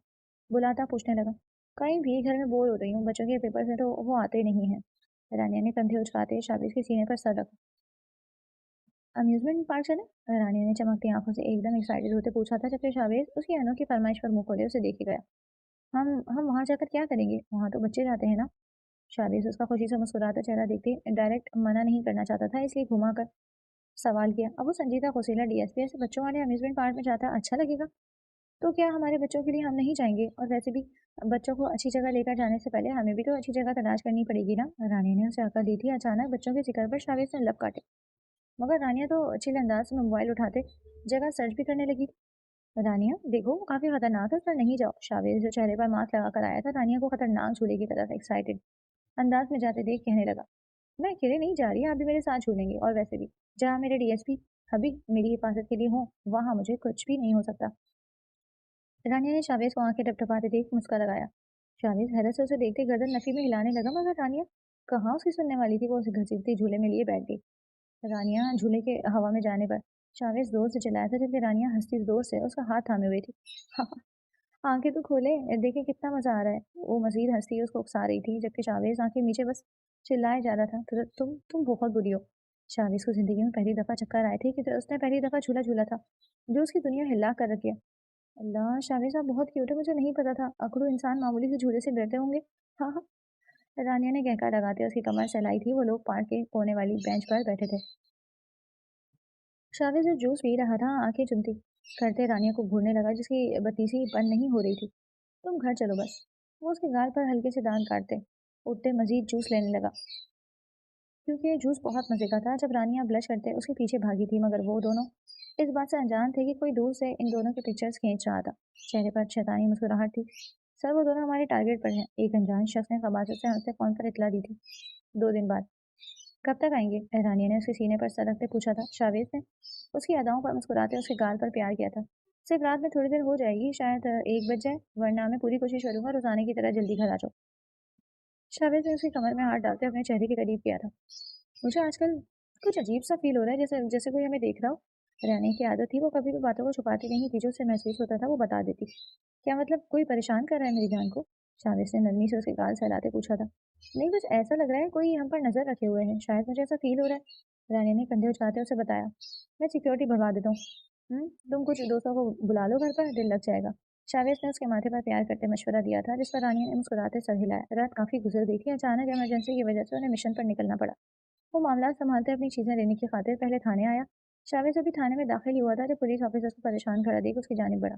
बुलाता पूछने लगा। कहीं भी, घर में बोर हो रही हूँ, बच्चों के पेपर से तो वो आते नहीं हैं। रानिया ने कंधे उचकाते शावेज के सीने पर सर रखा। अम्यूजमेंट पार्क चले? रानिया ने चमकती आंखों से एकदम एक्साइटेड होते पूछा था जबकि शावेज उसकी अनोखी फरमाइश पर मुंह खोले उसे देखे गया। हम वहाँ जाकर क्या करेंगे? वहाँ तो बच्चे जाते हैं ना। शावेज उसका खुशी से मुस्कुराता चेहरा देखते डायरेक्ट मना नहीं करना चाहता था इसलिए घुमा कर सवाल किया। अब वो संजीदा खुशीला डीएसपी ऐसे बच्चों वाले अम्यूजमेंट पार्क में जाता अच्छा लगेगा? तो क्या हमारे बच्चों के लिए हम नहीं जाएंगे? और वैसे भी बच्चों को अच्छी जगह लेकर जाने से पहले हमें भी तो अच्छी जगह तलाश करनी पड़ेगी ना। रानी ने उसे अकल दी थी। अचानक बच्चों के जिक्र पर शावेज ने लब काटे, मगर रानिया तो चिल अंदाज से मोबाइल उठाते जगह सर्च भी करने लगी। रानिया देखो, वो काफी खतरनाक है, उस पर नहीं जाओ। शावेज जो चेहरे पर मास्क लगा कर आया था रानिया को खतरनाक झूले की तरफ एक्साइटेड अंदाज में जाते देख कहने लगा। मैं अकेले नहीं जा रही, आप भी मेरे साथ झूलेंगे। और वैसे भी जहाँ मेरे डीएसपी अभी मेरी हिफाजत के लिए हो वहां मुझे कुछ भी नहीं हो सकता। रानिया ने शावेज को आंखें टपटपाते देख मुस्का लगाया। शावेज हैरत से उसे देखते गर्दन नफी में हिलाने लगा, मगर रानिया कहाँ उसकी सुनने वाली थी। वो उसे घसीटती झूले में लिए बैठ गई। रानिया झूले के हवा में जाने पर शावेज जोर से चिल्लाया था जबकि रानिया हंसती जोर से उसका हाथ थामे हुए थी। आंखें तो खोले, देखे कितना मजा आ रहा है। वो मजीद हंसती उसको उकसा रही थी जबकि शावेज आंखें नीचे बस चिल्लाए जा रहा था। तुम बहुत बुरी हो। शावेज को जिंदगी में पहली दफा चक्कर आए थे कि उसने पहली दफा झूला झूला था जो उसकी दुनिया हिला कर रखी है। अल्लाह, शावेज आप बहुत क्यूट है, मुझे नहीं पता था अकड़ू इंसान मामूली से झूले से डरते होंगे। हाँ हाँ, रानिया ने कहका लगाते उसकी कमर सहलाई थी। वो लोग पार्क के कोने वाली बेंच पर बैठे थे। शावेज जो जूस पी रहा था आंखें चुनती करते रानिया को घूरने लगा जिसकी बत्तीसी बंद नहीं हो रही थी। तुम घर चलो बस। वो उसके गाल पर हल्के से दांत काटते उठते मजीद जूस लेने लगा क्योंकि ये जूस बहुत मजे का था। जब रानिया ब्लश करते उसके पीछे भागी थी मगर वो दोनों इस बात से अनजान थे कि कोई दूर से इन दोनों के पिक्चर्स खींच रहा था। चेहरे पर शैतानी मुस्कुराहट थी। सर, वो दोनों हमारे टारगेट पर हैं, एक अनजान शख्स ने खबासत से हमसे फोन पर इतला दी थी। 2 दिन बाद। कब तक आएंगे? रानिया ने उसके सीने पर सर रखते पूछा था। शावेज ने उसकी अदाओं पर मुस्कुराते उसके गाल पर प्यार किया था। सिर्फ रात में थोड़ी देर हो जाएगी, शायद 1 बज जाए, वरना मैं पूरी कोशिश करूंगा रोजाने की तरह जल्दी घर आ जाओ। शावेज ने उसकी कमर में हाथ डालते अपने चेहरे के करीब किया था। मुझे आजकल कुछ अजीब सा फील हो रहा है, जैसे जैसे कोई हमें देख रहा हो। रानी की आदत थी, वो कभी भी बातों को छुपाती नहीं थी, जो उसे महसूस होता था वो बता देती। क्या मतलब कोई परेशान कर रहा है मेरी जान को? शावेज ने नरमी से उसके गाल सहलाते पूछा था। नहीं, कुछ ऐसा लग रहा है कोई हम पर नजर रखे हुए हैं, शायद मुझे ऐसा फील हो रहा है। रानी ने कंधे उठाते उसे बताया। मैं सिक्योरिटी बढ़वा देता हूँ। तुम कुछ दोस्तों को बुला लो घर पर, दिल लग जाएगा। शावेज ने उसके माथे पर प्यार करते मशवरा दिया था जिस पर रानी ने मुस्कुराते सर हिलाया। रात काफी गुजर गई थी। अचानक इमरजेंसी की वजह से उन्हें मिशन पर निकलना पड़ा। वो मामला संभालते अपनी चीजें लेने की खातिर पहले थाने आया। शावेज अभी थाने में दाखिल ही हुआ था जब पुलिस ऑफिसर को परेशान खड़ा देख उसकी जानिब बढ़ा।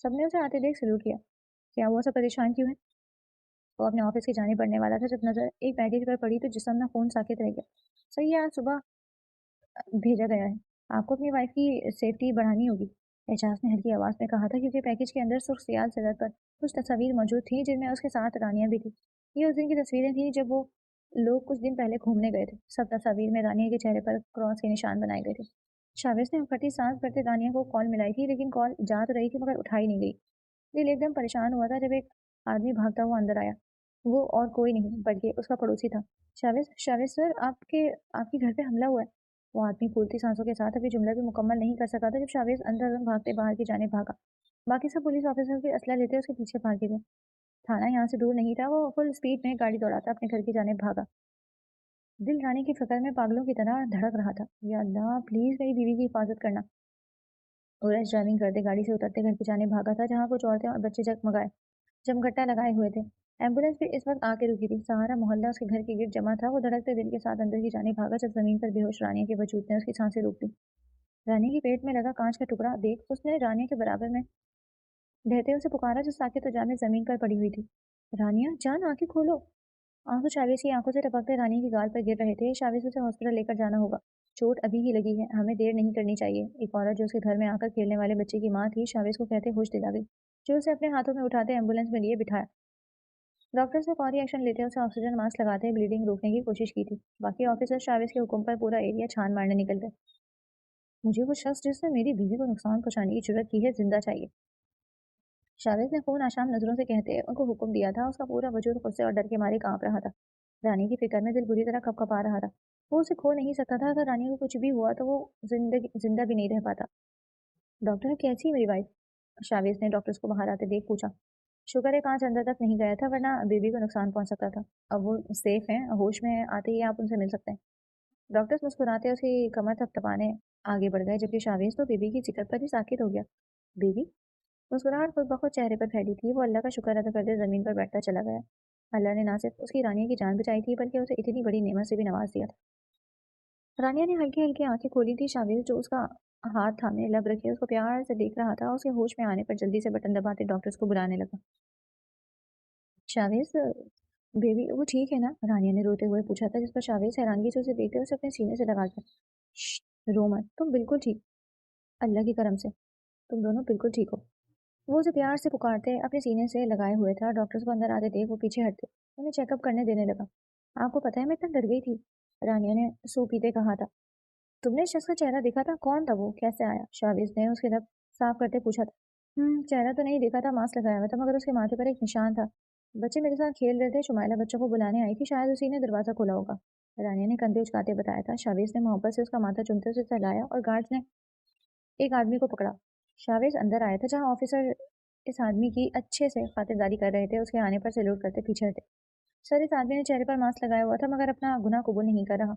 सबने उसे आते देख सल्यूट किया। क्या हुआ, सब परेशान क्यों है? वो अपने ऑफिस की जानिब बढ़ने वाला था जब नजर एक बैगेज पर पड़ी तो जिस्म में खून साकित रह गया। सही है, आज सुबह भेजा गया है। आपको अपनी वाइफ की सेफ्टी बढ़ानी होगी, एजाज ने हल्की आवाज में कहा था क्योंकि पैकेज के अंदर सुर्ख सियाल सर पर कुछ तस्वीर मौजूद थी जिनमें उसके साथ रानिया भी थी। ये उस दिन की तस्वीरें थी जब वो लोग कुछ दिन पहले घूमने गए थे। सब तस्वीर में रानिया के चेहरे पर क्रॉस के निशान बनाए गए थे। शावेज ने फटी सांस भरते रानिया को कॉल मिलाई थी लेकिन कॉल जा तो रही थी मगर उठाई नहीं गई। दिल एकदम परेशान हुआ था जब एक आदमी भागता हुआ अंदर आया। वो और कोई नहीं बल्कि उसका पड़ोसी था। शावेज शावेज सर, आपके आपके घर पे हमला हुआ है। वो आदमी फूलती सांसों के साथ अभी जुमला भी मुकम्मल नहीं कर सका था जब शावेज अंदर भागते बाहर की जाने भागा। बाकी सब पुलिस ऑफिसर भी असला लेते उसके पीछे भागे थे। थाना यहाँ से दूर नहीं था, वो फुल स्पीड में गाड़ी दौड़ाता अपने घर की जाने भागा। दिल रानी की फिक्र में पागलों की तरह धड़क रहा था। या अल्लाह प्लीज मेरी बीवी की हिफाजत करना। वो रश ड्राइविंग करते गाड़ी से उतरते घर की जाने भागा था जहाँ कुछ औरतें और बच्चे जगमगाए जमघटा लगाए हुए थे। एम्बुलेंस भी इस वक्त आके रुकी थी। सारा मोहल्ला उसके घर के गिर्द जमा था। वो धड़कते दिल के साथ अंदर की जाने भागा जब जमीन पर बेहोश रानिया के वजूद ने उसकी सांसें रोक ली। रानी के पेट में लगा कांच का टुकड़ा देख उसने रानिया के बराबर में बहते उसे पुकारा जो साकित तुजा में जमीन पर पड़ी हुई थी। रानिया जान आंखें खोलो। आंसू शावेज की आंखों से टपकते रानी की गाल पर गिर रहे थे। शावेज उसे हॉस्पिटल लेकर जाना होगा। चोट अभी ही लगी है, हमें देर नहीं करनी चाहिए। एक औरत जो उसके घर में आकर खेलने वाले बच्चे की माँ थी शावेज को कहते होश दिला गई, जो उसे अपने हाथों में उठाते एम्बुलेंस में लिए बिठाया। डॉक्टर्स ने फौरी एक्शन लेते उसे ऑक्सीजन मास्क लगाते ब्लीडिंग रोकने की कोशिश की थी। बाकी ऑफिसर शावेज के हुक्म पर पूरा एरिया छान मारने निकल गए। मुझे वो शख्स जिसने मेरी बीवी को नुकसान पहुंचाने की जुर्रत की है जिंदा चाहिए, शावेज ने खून आशाम नजरों से कहते उनको हुक्म दिया था। उसका पूरा वजूद गुस्से और डर के मारे कांप रहा था। रानी की फिक्र में दिल बुरी तरह कपकपा रहा था। वो उसे खो नहीं सकता था। अगर रानी को कुछ भी हुआ तो वो जिंदा भी नहीं रह पाता। डॉक्टर कैसी है मेरी वाइफ? शावेज ने डॉक्टर्स को बाहर आते देख पूछा। शुक्र है कांच अंदर तक नहीं गया था, वरना बेबी को नुकसान पहुंच सकता था। अब वो सेफ हैं, होश में आते ही आप उनसे मिल सकते हैं। डॉक्टर्स मुस्कुराते उसकी कमर थपथपाने आगे बढ़ गए जबकि शावेज तो बेबी की जिक्र पर ही साकित हो गया। बेबी? मुस्कुराहट खुद ब खुद चेहरे पर फैली थी। वो अल्लाह का शुक्र अदा करते जमीन पर बैठता चला गया। अल्लाह ने ना सिर्फ उसकी रानिया की जान बचाई थी बल्कि उसे इतनी बड़ी नेमत से भी नवाज दिया था। रानिया ने हल्की हल्की आंखें खोली थी। शावेज जो उसका हाथ थामे लब रखे उसको प्यार से देख रहा था। उसके होश में आने पर जल्दी से बटन दबाते डॉक्टर्स को बुलाने लगा। शावेज बेबी वो ठीक है ना? रानिया ने रोते हुए पूछा था, जिस पर शावेज हैरानगी से उसे देखते उसे अपने सीने से लगा दिया। रो मत, तुम बिल्कुल ठीक, अल्लाह की करम से तुम दोनों बिल्कुल ठीक हो। वो उसे प्यार से पुकारते अपने सीने से लगाए हुए था। डॉक्टर्स को अंदर आते देख वो पीछे हटते उन्हें चेकअप करने देने लगा। आपको पता है मैं इतना डर गई थी, रानिया ने सो पीते कहा था। तुमने शख्स का चेहरा देखा था? कौन था वो, कैसे आया? शावेज ने उसके लब साफ करते पूछा था। चेहरा तो नहीं देखा था, मास्क लगाया हुआ था, मगर उसके माथे पर एक निशान था। बच्चे मेरे साथ खेल रहे थे, शुमाइला बच्चों को बुलाने आई थी, शायद उसी ने दरवाजा खोला होगा, रानिया ने कंधे उचकाते बताया था। शावेज ने मोहब्बत से उसका माथा चूमते उसे सहलाया और गार्ड्स ने एक आदमी को पकड़ा। शावेज अंदर आया था जहाँ ऑफिसर इस आदमी की अच्छे से खातिरदारी कर रहे थे। उसके आने पर सैल्यूट करते पीछे हटे। सर, इस आदमी ने चेहरे पर मास्क लगाया हुआ था मगर अपना गुनाह कबूल नहीं कर रहा।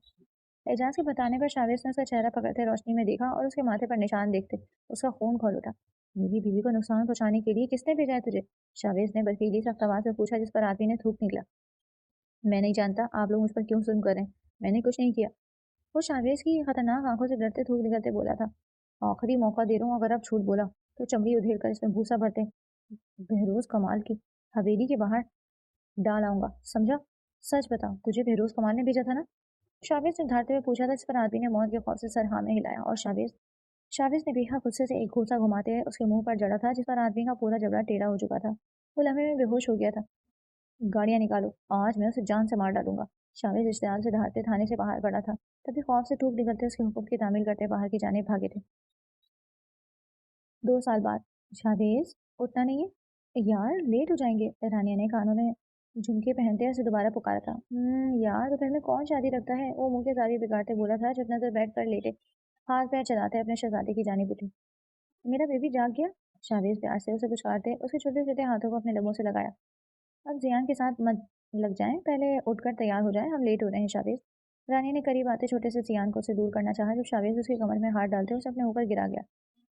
एजाज के बताने पर शावेज ने उसका चेहरा पकड़ते रोशनी में देखा और उसके माथे पर निशान देखते उसका खून खौल उठा। मेरी बीवी को नुकसान पहुंचाने के लिए किसने भेजा है तुझे? शावेज ने बर्फीली सख्त आवाज में पूछा, जिस पर आदमी ने थूक निकला। मैं नहीं जानता, आप लोग मुझ पर क्यों जुल्म कर रहे हैं? मैंने कुछ नहीं किया। वो शावेज की खतरनाक आंखों से डरते थूक निकलते बोला था। आखिरी मौका दे रहा हूँ, अगर आप झूठ बोला तो चमड़ी उधेड़ कर इसमें भूसा भरते बहरोज कमाल की हवेली के बाहर डाल आऊंगा, समझा? सच बता, तुझे बहरोज कमाल ने भेजा था ना? शावेज ने धारते हुए पूछा था, जिस पर आदमी ने मौत के खौफ से सर हाँ में हिलाया। और शावेज शावेज ने बेहद गुस्से से एक घूसा घुमाते हुए उसके मुंह पर जड़ा था, जिस पर आदमी का पूरा जबड़ा टेढ़ा हो चुका था। वो लम्हे में बेहोश हो गया था। गाड़ियां निकालो, आज मैं उसे जान से मार डालूंगा। शावेज रिश्तेदार से धारते थाने से बाहर पड़ा था। तभी खौफ से टूट निकलते उसके हुक्म की तामील करते बाहर की जाने भागे थे। 2 साल बाद। शावेज उतना नहीं है यार, लेट हो जाएंगे, रानिया ने कानों में झुमके पहनते उसे दोबारा पुकारा था। यार दोपहर में कौन शादी रखता है? वो मुंह के जारी बिगाड़ते बोला था जब नजर बेड पर लेटे हाथ पैर चलाते अपने शहजादे की जानिब उठी। मेरा बेबी जाग गया? शावेज प्यार से उसे पुचकारते उसके छोटे छोटे हाथों को अपने लबों से लगाया। अब जियान के साथ मत लग जाएं, पहले उठकर तैयार हो जाएं, हम लेट हो रहे हैं। शावेज, रानी ने करीब आते छोटे से जियान को उसे दूर करना चाहा जब शावेज उसकी कमर में हाथ डालते उसे अपने ऊपर गिरा गया।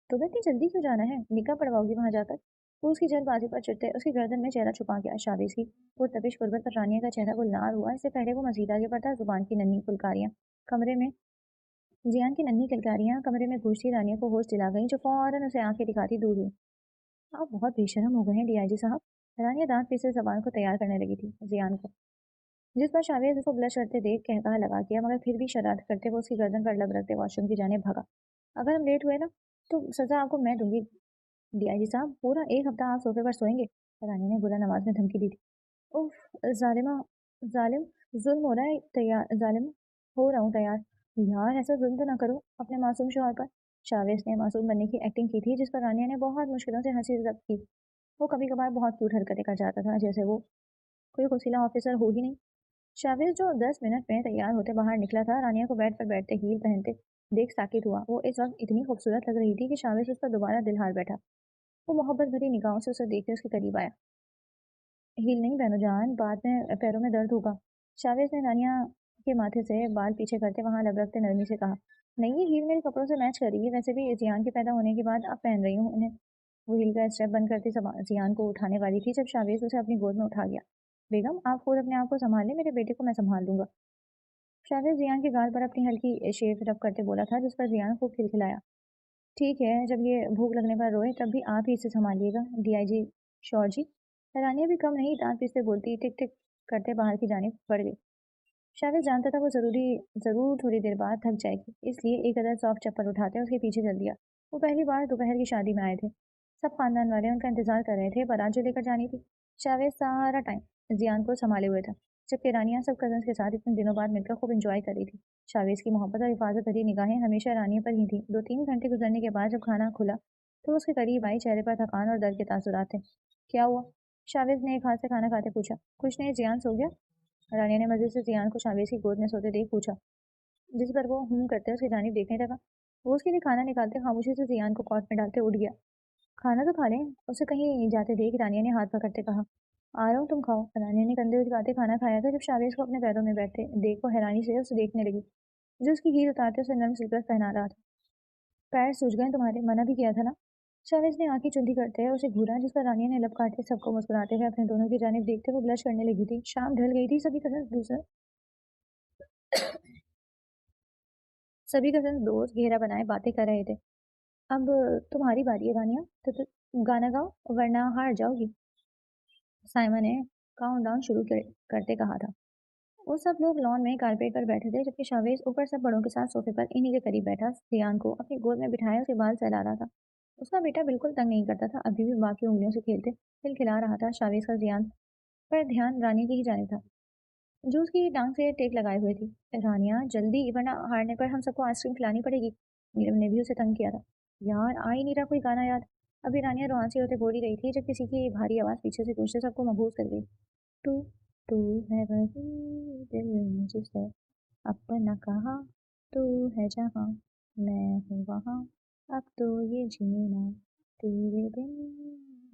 तुम्हें इतनी जल्दी क्यों जाना है? निकाह पढ़वाओगी वहां जाकर? वो उसकी जल्दबाजी पर चिढ़ते उसकी गर्दन में चेहरा छुपा गया। शावेज की वो तपिश गुर्बत पर रानिया का चेहरा गुलनार हुआ। इससे पहले वो मजीद आगे बढ़ता, जुबान की नन्ही फुलकारियां कमरे में जियान की नन्ही किलकारियां कमरे में घुसती रानिया को होश दिला गई, जो फौरन उसे आंखें दिखाती दूर हुई। आप बहुत बेशरम हो गए हैं डीआईजी साहब, रानिया दांत पीसे जबान को तैयार करने लगी थी जियान को, जिस पर शावेज उसको ब्लश करते देख कहकहा लगा किया, मगर फिर भी शरारत करते वो उसकी गर्दन पर लब रखते वॉशरूम की जाने भागा। अगर हम लेट हुए ना तो सजा आपको मैं दूंगी डीआईजी साहब, पूरा 1 हफ्ता आप सोफे पर सोएंगे, रानी ने बुरा नवाज में धमकी दी थी। उफ जालिमा, जालिम, जुल्म हो रहा है, तैयार जालिम हो रहा हूँ तैयार। यार ऐसा जुल्म तो ना करो अपने मासूम शौहर पर। शावेज ने मासूम बनने की एक्टिंग की थी, जिस पर रानिया ने बहुत मुश्किलों से हंसी जब्त की। वो कभी कभार बहुत क्यूट हरकतें कर जाता था, जैसे वो कोई खुशीला ऑफिसर हो ही नहीं। शावेज जो 10 मिनट में तैयार होते बाहर निकला था, रानिया को बेड पर बैठते हील पहनते देख साकित हुआ। वो इस वक्त इतनी खूबसूरत लग रही थी कि शावेज उस पर दोबारा दिल हार बैठा। वो मोहब्बत भरी निगाहों से उसे देखते उसके करीब आया। हील नहीं बहनो जान, बाद में पैरों में दर्द होगा। शावेज ने रानिया के माथे से बाल पीछे करते वहां लब रखते नरमी से कहा। नहीं, ये हील मेरे कपड़ों से मैच कर रही है, वैसे भी जियान के पैदा होने के बाद अब पहन रही हूँ इन्हें। वो हील का स्टेप बंद करती जियान को उठाने वाली थी जब शावेज उसे अपनी गोद में उठा गया। बेगम, आप खुद अपने आप को संभाल लें, मेरे बेटे को मैं संभाल लूंगा। शावेज जियान के गाल पर अपनी हल्की शेव रब करते बोला था, जिस पर जियान खूब खिलखिलाया। ठीक है, जब ये भूख लगने पर रोए तब भी आप ही इसे संभालिएगा, डीआईजी शौर जी। हैरानियाँ भी कम नहीं, दांत पीसते बोलती टिक टिक करते बाहर की जानिब बढ़ गई। शावेज जानता था वो जरूर थोड़ी देर बाद थक जाएगी, इसलिए एक अदर सॉफ्ट चप्पल उठाते उसके पीछे चल दिया। वो पहली बार दोपहर की शादी में आए थे। सब खानदान वाले उनका इंतजार कर रहे थे, बारात जो लेकर जानी थी। शावेज सारा टाइम जियान को संभाले हुए था, जबकि रानियां सब कजन्स के साथ इतने दिनों बाद मिलकर खूब इंजॉय कर रही थी। शावेज की मोहब्बत और हिफाजत भरी निगाहें हमेशा रानियों पर ही थी। 2-3 घंटे गुजरने के बाद जब खाना खुला तो उसके करीब आई, चेहरे पर थकान और दर्द के तासुरात थे। क्या हुआ? शावेज ने एक हाथ से खाना खाते पूछा। कुछ नहीं, जियान सो गया। रानिया ने मजे से जियान को शावेज की गोद में सोते देख पूछा, जिस पर वो करते उसकी जानिब देखने लगा। वो उसके लिए खाना निकालते खामोशी से जियान को कॉट में डालते उठ गया। खाना तो खा लें, उसे कहीं जाते देख रानिया ने हाथ पकड़ते कहा। आ रहा हूँ, तुम खाओ। रानिया ने कंधे उचकाते खाना खाया था जब शावेज को अपने पैरों में बैठते देख वो हैरानी से उसे देखने लगी, जो उसकी हील उतारते उसे नर्म स्लीपर्स पहना रहा था। पैर सूज गए तुम्हारे, मना भी किया था ना। शावेज ने आंखें चुंधी करते हुए उसे घूरा, जिस पर रानिया ने लब काट के सबको मुस्कुराते हुए अपने दोनों की जानिब देखते हुए ब्लश करने लगी थी। शाम ढल गई थी, सभी कजन दोस्त घेरा बनाए बातें कर रहे थे। अब तुम्हारी बारी है रानिया, तो गाना गाओ वरना हार जाओगी, साइमन ने काउंटडाउन शुरू करते कहा था। वो सब लोग लॉन में कारपेट पर बैठे थे, जबकि शावेज ऊपर सब बड़ों के साथ सोफे पर इन्हीं के करीब बैठा सियान को अपनी गोद में बिठाया उसके बाल सहला रहा था। उसका बेटा बिल्कुल तंग नहीं करता था, अभी भी बाकी उंगलियों से खेलते खिलखिला रहा था। शावेज का जियान पर ध्यान रानी की ही जानिब था, जो उसकी टांग से टेक लगाए हुए थी। रानिया जल्दी, वरना हारने पर हम सबको आइसक्रीम खिलानी पड़ेगी। नीलम ने भी उसे तंग किया था। यार, आ ही नहीं रहा कोई गाना याद। अभी रानिया रोमांसी होते बोल ही रही थी जब किसी की भारी आवाज पीछे से गूंजते सबको मबहूस कर गई। तू तू है वही दिल जिसे अपना कहा, तू है जहाँ मैं हूँ वहाँ, अब तो ये जीना तेरे बिन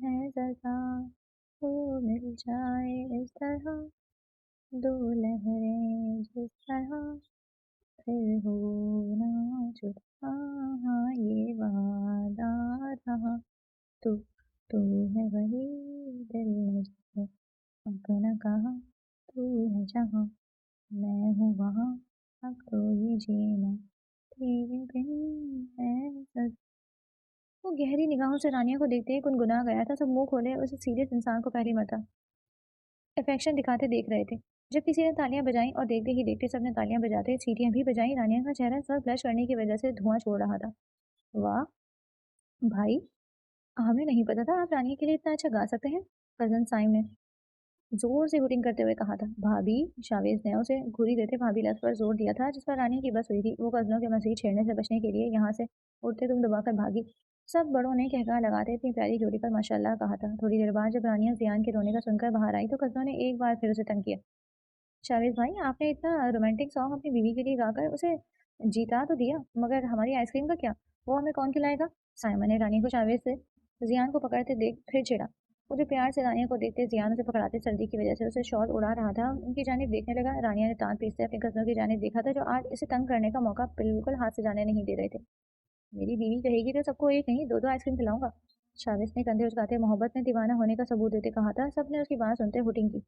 है जरा, वो मिल जाए इस तरह, दो लहरें जिस तरह, फिर हो ना जुदा, हाँ ये वादा रहा। तू तू है वही दिल मुझसे अपना कहा, तू है जहाँ मैं हूँ वहाँ, अब तो ये जीना तेरे बिन है सज। वो गहरी निगाहों से रानिया को देखते ही गुनगुना गया था। सब मुंह खोले उस सीरियस इंसान को पहली मर्तबा अफेक्शन दिखाते देख रहे थे। जब किसी ने तालियां बजाई और देखते ही देखते सबने तालियां बजाते सीटियां भी बजाई, रानिया का चेहरा इस वक्त ब्लश करने की वजह से धुआं छोड़ रहा था। वाह भाई, हमें नहीं पता था आप रानिया के लिए इतना अच्छा गा सकते हैं, कजन साइम ने जोर से हुटिंग करते हुए कहा था। भाभी, शावेज ने उसे घूरी देते भाभी लफ्ज पर जोर दिया था, जिस पर रानी की बस हुई थी। वो कजनों के मसीह छेड़ने से बचने के लिए यहाँ से उठते तुम दबाकर भागी। सब बड़ों ने कहकहा लगाते इतनी प्यारी जोड़ी पर माशाल्लाह कहा था। थोड़ी देर बाद जब रानिया जियान के रोने का सुनकर बाहर आई तो कजनों ने एक बार फिर उसे तंग किया। शावेज भाई, आपने इतना रोमांटिक सॉन्ग अपनी बीवी के लिए गाकर उसे जीता तो दिया, मगर हमारी आइसक्रीम का क्या? वो हमें कौन खिलाएगा? साइमन ने रानी को शावेज से जियान को पकड़ते देख फिर छेड़ा। वो जो प्यार से रानिया को देखते जियान उसे पकड़ाते सर्दी की वजह से उसे शॉल उड़ा रहा था, उनकी जानिब देखने लगा। रानिया ने दांत पीसते अपने कजनों की जानिब देखा था, जो आज इसे तंग करने का मौका बिल्कुल हाथ से जाने नहीं दे रहे थे। मेरी बीवी कहेगी तो सबको एक नहीं दो दो आइसक्रीम खिलाऊंगा, शावेज ने कंधे उचकाते मोहब्बत में दीवाना होने का सबूत देते कहा था। सबने उसकी बात सुनते हुटिंग की।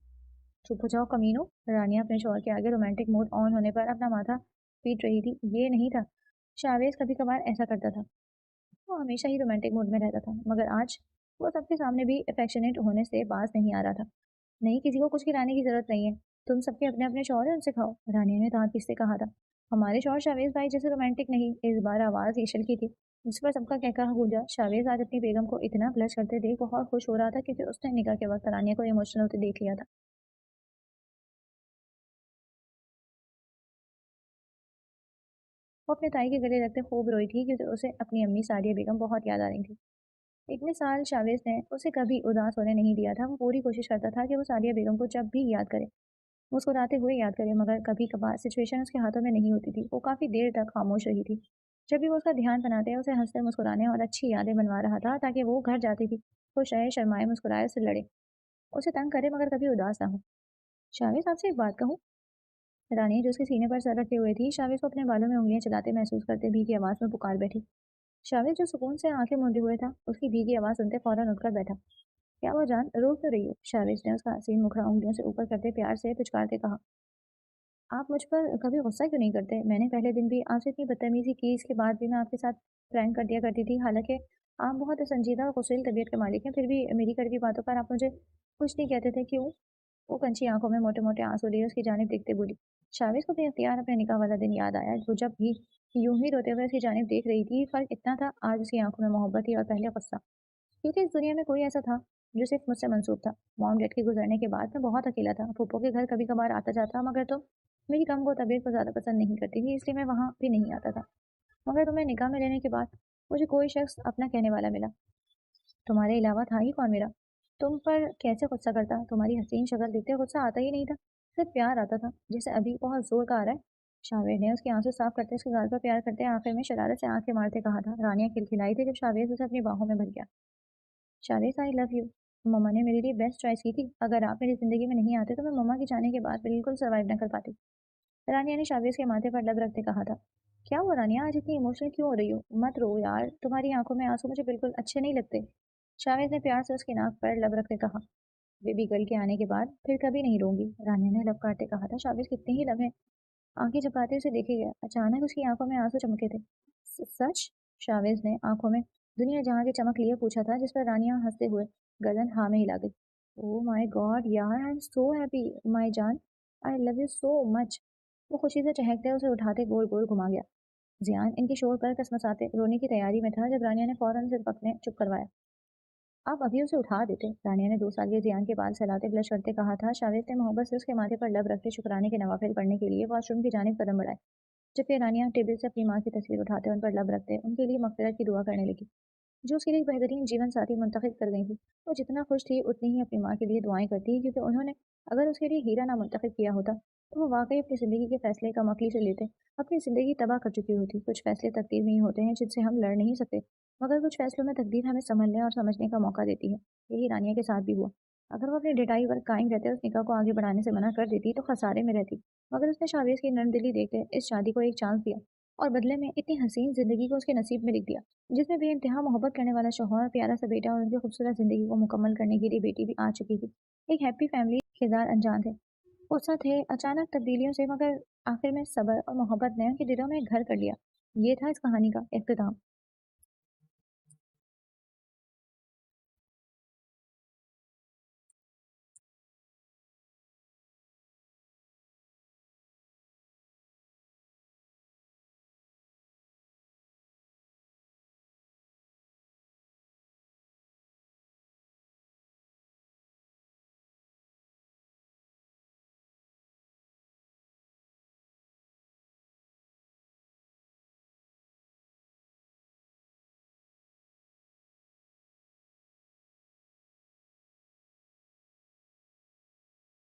चुप हो जाओ कमीनों। रानिया अपने शौहर के आगे रोमांटिक मूड ऑन होने पर अपना माथा पीट रही थी। ये नहीं था, शावेज कभी कभार ऐसा करता था। वो हमेशा ही रोमांटिक मूड में रहता था, मगर आज वो सबके सामने भी अफेक्शनेट होने से बाज नहीं आ रहा था। नहीं, किसी को कुछ खिलाने की जरूरत नहीं है, तुम सबके अपने अपने शौहर हैं, उनसे खाओ, रानिया ने दांत पीसते कहा था। हमारे शौहर शावेज भाई जैसे रोमांटिक नहीं। इस बार आवाज ईशल की थी, जिस पर सबका कहकहा गूंजा। शावेज आज अपनी बेगम को इतना ब्लश करते देख बहुत खुश हो रहा था, क्योंकि उसने निकाह के वक्त रानिया को इमोशनल होते देख लिया था। वो अपने ताई के गले लगते खूब रोई थी, क्योंकि उसे अपनी अम्मी सादिया बेगम बहुत याद आ रही थी। इतने साल शावेज ने उसे कभी उदास होने नहीं दिया था। वो पूरी कोशिश करता था कि वो सादिया बेगम को जब भी याद करे मुस्कुराते हुए याद करे, मगर कभी कभार सिचुएशन उसके हाथों में नहीं होती थी। वो काफी देर तक खामोश रही थी। जब भी वो उसका ध्यान बनाते उसे हंसते मुस्कुराने और अच्छी यादें बनवा रहा था ताकि वो घर जाती थी खुश रहे, शर्माए, मुस्कुराए, उससे लड़े, उसे तंग करे मगर कभी उदास ना हो। शाविज, आपसे एक बात कहूँ? रानी जो उसके सीने पर सर रखे हुए थी, शाविज को अपने बालों में उंगलियां चलाते महसूस करते भीगी आवाज में पुकार बैठी। शाविज जो सुकून से आंखें मूंदे हुए था, उसकी भीगी आवाज सुनते फौरन उठकर बैठा। क्या वो जान, रो क्यों रही हो? शाविज ने उसका हसीन मुखड़ा उंगलियों से ऊपर करते प्यार से पुचकारते कहा। आप मुझ पर कभी गुस्सा क्यों नहीं करते? मैंने पहले दिन भी आपसे इतनी बदतमीजी की, इसके बाद भी मैं आपके साथ प्रैंक कर दिया करती थी। हालांकि आप बहुत संजीदा और गुस्सैल तबीयत के मालिक हैं, फिर भी मेरी कड़वी बातों पर आप मुझे कुछ नहीं कहते थे, क्यों? वो कंची आंखों में मोटे मोटे आंसू लिए उसकी जानिब देखते बोली। शाविज को बेख्तियार अपने निकाह वाला दिन याद आया, वो जब भी यूं ही रोते हुए उसकी जानिब देख रही थी। फर्क इतना था, आज उसकी आंखों में मोहब्बत थी और पहले गुस्सा, क्योंकि इस दुनिया में कोई ऐसा था जो सिर्फ मुझसे मंसूब था। मॉम डैड के गुजरने के बाद मैं बहुत अकेला था। फूफो के घर कभी कभार आता जाता, मगर तो मेरी कम को तबीयत को ज़्यादा पसंद नहीं करती थी, इसलिए मैं वहाँ भी नहीं आता था। मगर तुम्हें निकाह में लेने के बाद मुझे कोई शख्स अपना कहने वाला मिला। तुम्हारे अलावा था ही कौन मेरा? तुम पर कैसे गुस्सा करता? तुम्हारी हसीन शक्ल देखते गुस्सा आता ही नहीं था, सिर्फ प्यार आता था, जैसे अभी बहुत जोर का आ रहा है। शावेर ने उसके आंसू साफ करते उसके गाल पर प्यार करते आखिर में शरारत से आंखें मारते कहा था। रानियां खिलखिलाई थी जब शावेर उसे अपनी बाहों में भर गया। शावेर, आई लव यू। मम्मा ने मेरे लिए बेस्ट चॉइस की थी। अगर आप मेरी जिंदगी में नहीं आते तो मैं मम्मा के जाने के बाद बिल्कुल सर्वाइव न कर पाती। रानिया ने शावेज के माथे पर लब रखते कहा था। क्या हुआ रानिया, आज इतनी इमोशनल क्यों हो रही हो? मत रो यार, तुम्हारी आंखों में आंसू मुझे बिल्कुल अच्छे नहीं लगते। शावेज ने प्यार से उसकी नाक पर लब रखते कहा। बेबी गर्ल के आने के बाद फिर कभी नहीं रोंगी, रानिया ने लब काटते कहा था। शावेज कितने ही लम्हे आंखें झपकाते उसे देखे गया। अचानक उसकी आंखों में आंसू चमके थे। सच? शावेज ने आंखों में दुनिया जहां की चमक लिए पूछा था, जिस पर रानिया हंसते हुए गर्दन हाँ में हिला गई। ओह माय गॉड यार, I am so happy my जान, I love you so much. वो खुशी से चहकते उसे उठाते गोल गोल घुमा गया। जियान इनकी शोर पर कसमसाते रोने की तैयारी में था जब रानिया ने फौरन सिर पकने चुप करवाया। आप अभी उसे उठा देते। रानिया ने 2 साल के जियान के बाल सहलाते ब्लश करते कहा था। शावेज ने मोहब्बत से उसके माथे पर लब रखते शुक्राने के नवाफिल पढ़ने के लिए वॉशरूम की जानिब कदम बढ़ाए, जबकि रानिया टेबल से अपनी माँ की तस्वीर उठाते उन पर लब रखते उनके लिए मगफिरत की दुआ करने लगी, जो उसके लिए एक बेहतरीन जीवन साथी मुंतखब कर गई थी। वो जितना खुश थी उतनी ही अपनी माँ के लिए दुआएं करती, क्योंकि उन्होंने अगर उसके लिए हीरा ना मुंतखब किया होता तो वो वाकई अपनी ज़िंदगी के फैसले का मकली से लेते अपनी ज़िंदगी तबाह कर चुकी होती। कुछ फैसले तकदीर में ही होते हैं जिनसे हम लड़ नहीं सकते, मगर कुछ फैसलों में तकदीर हमें समझने और समझने का मौका देती है। यही रानिया के साथ भी हुआ। अगर वो अपनी डिटाई पर कायम रहते उस निकाह को आगे बढ़ाने से मना कर देती तो खसारे में रहती, मगर उसने शावेज की नरम दिली देखते इस शादी को एक चांस दिया और बदले में इतनी हसीन जिंदगी को उसके नसीब में लिख दिया, जिसमें बेइंतहा मोहब्बत करने वाला शौहर, प्यारा सा बेटा और उनकी खूबसूरत जिंदगी को मुकम्मल करने के लिए बेटी भी आ चुकी थी। एक हैप्पी फैमिली किरदार अनजान थे, गुस्सा थे अचानक तब्दीलियों से, मगर आखिर में सब्र और मोहब्बत ने उनके दिलों में घर कर लिया। ये था इस कहानी का इख्तिताम।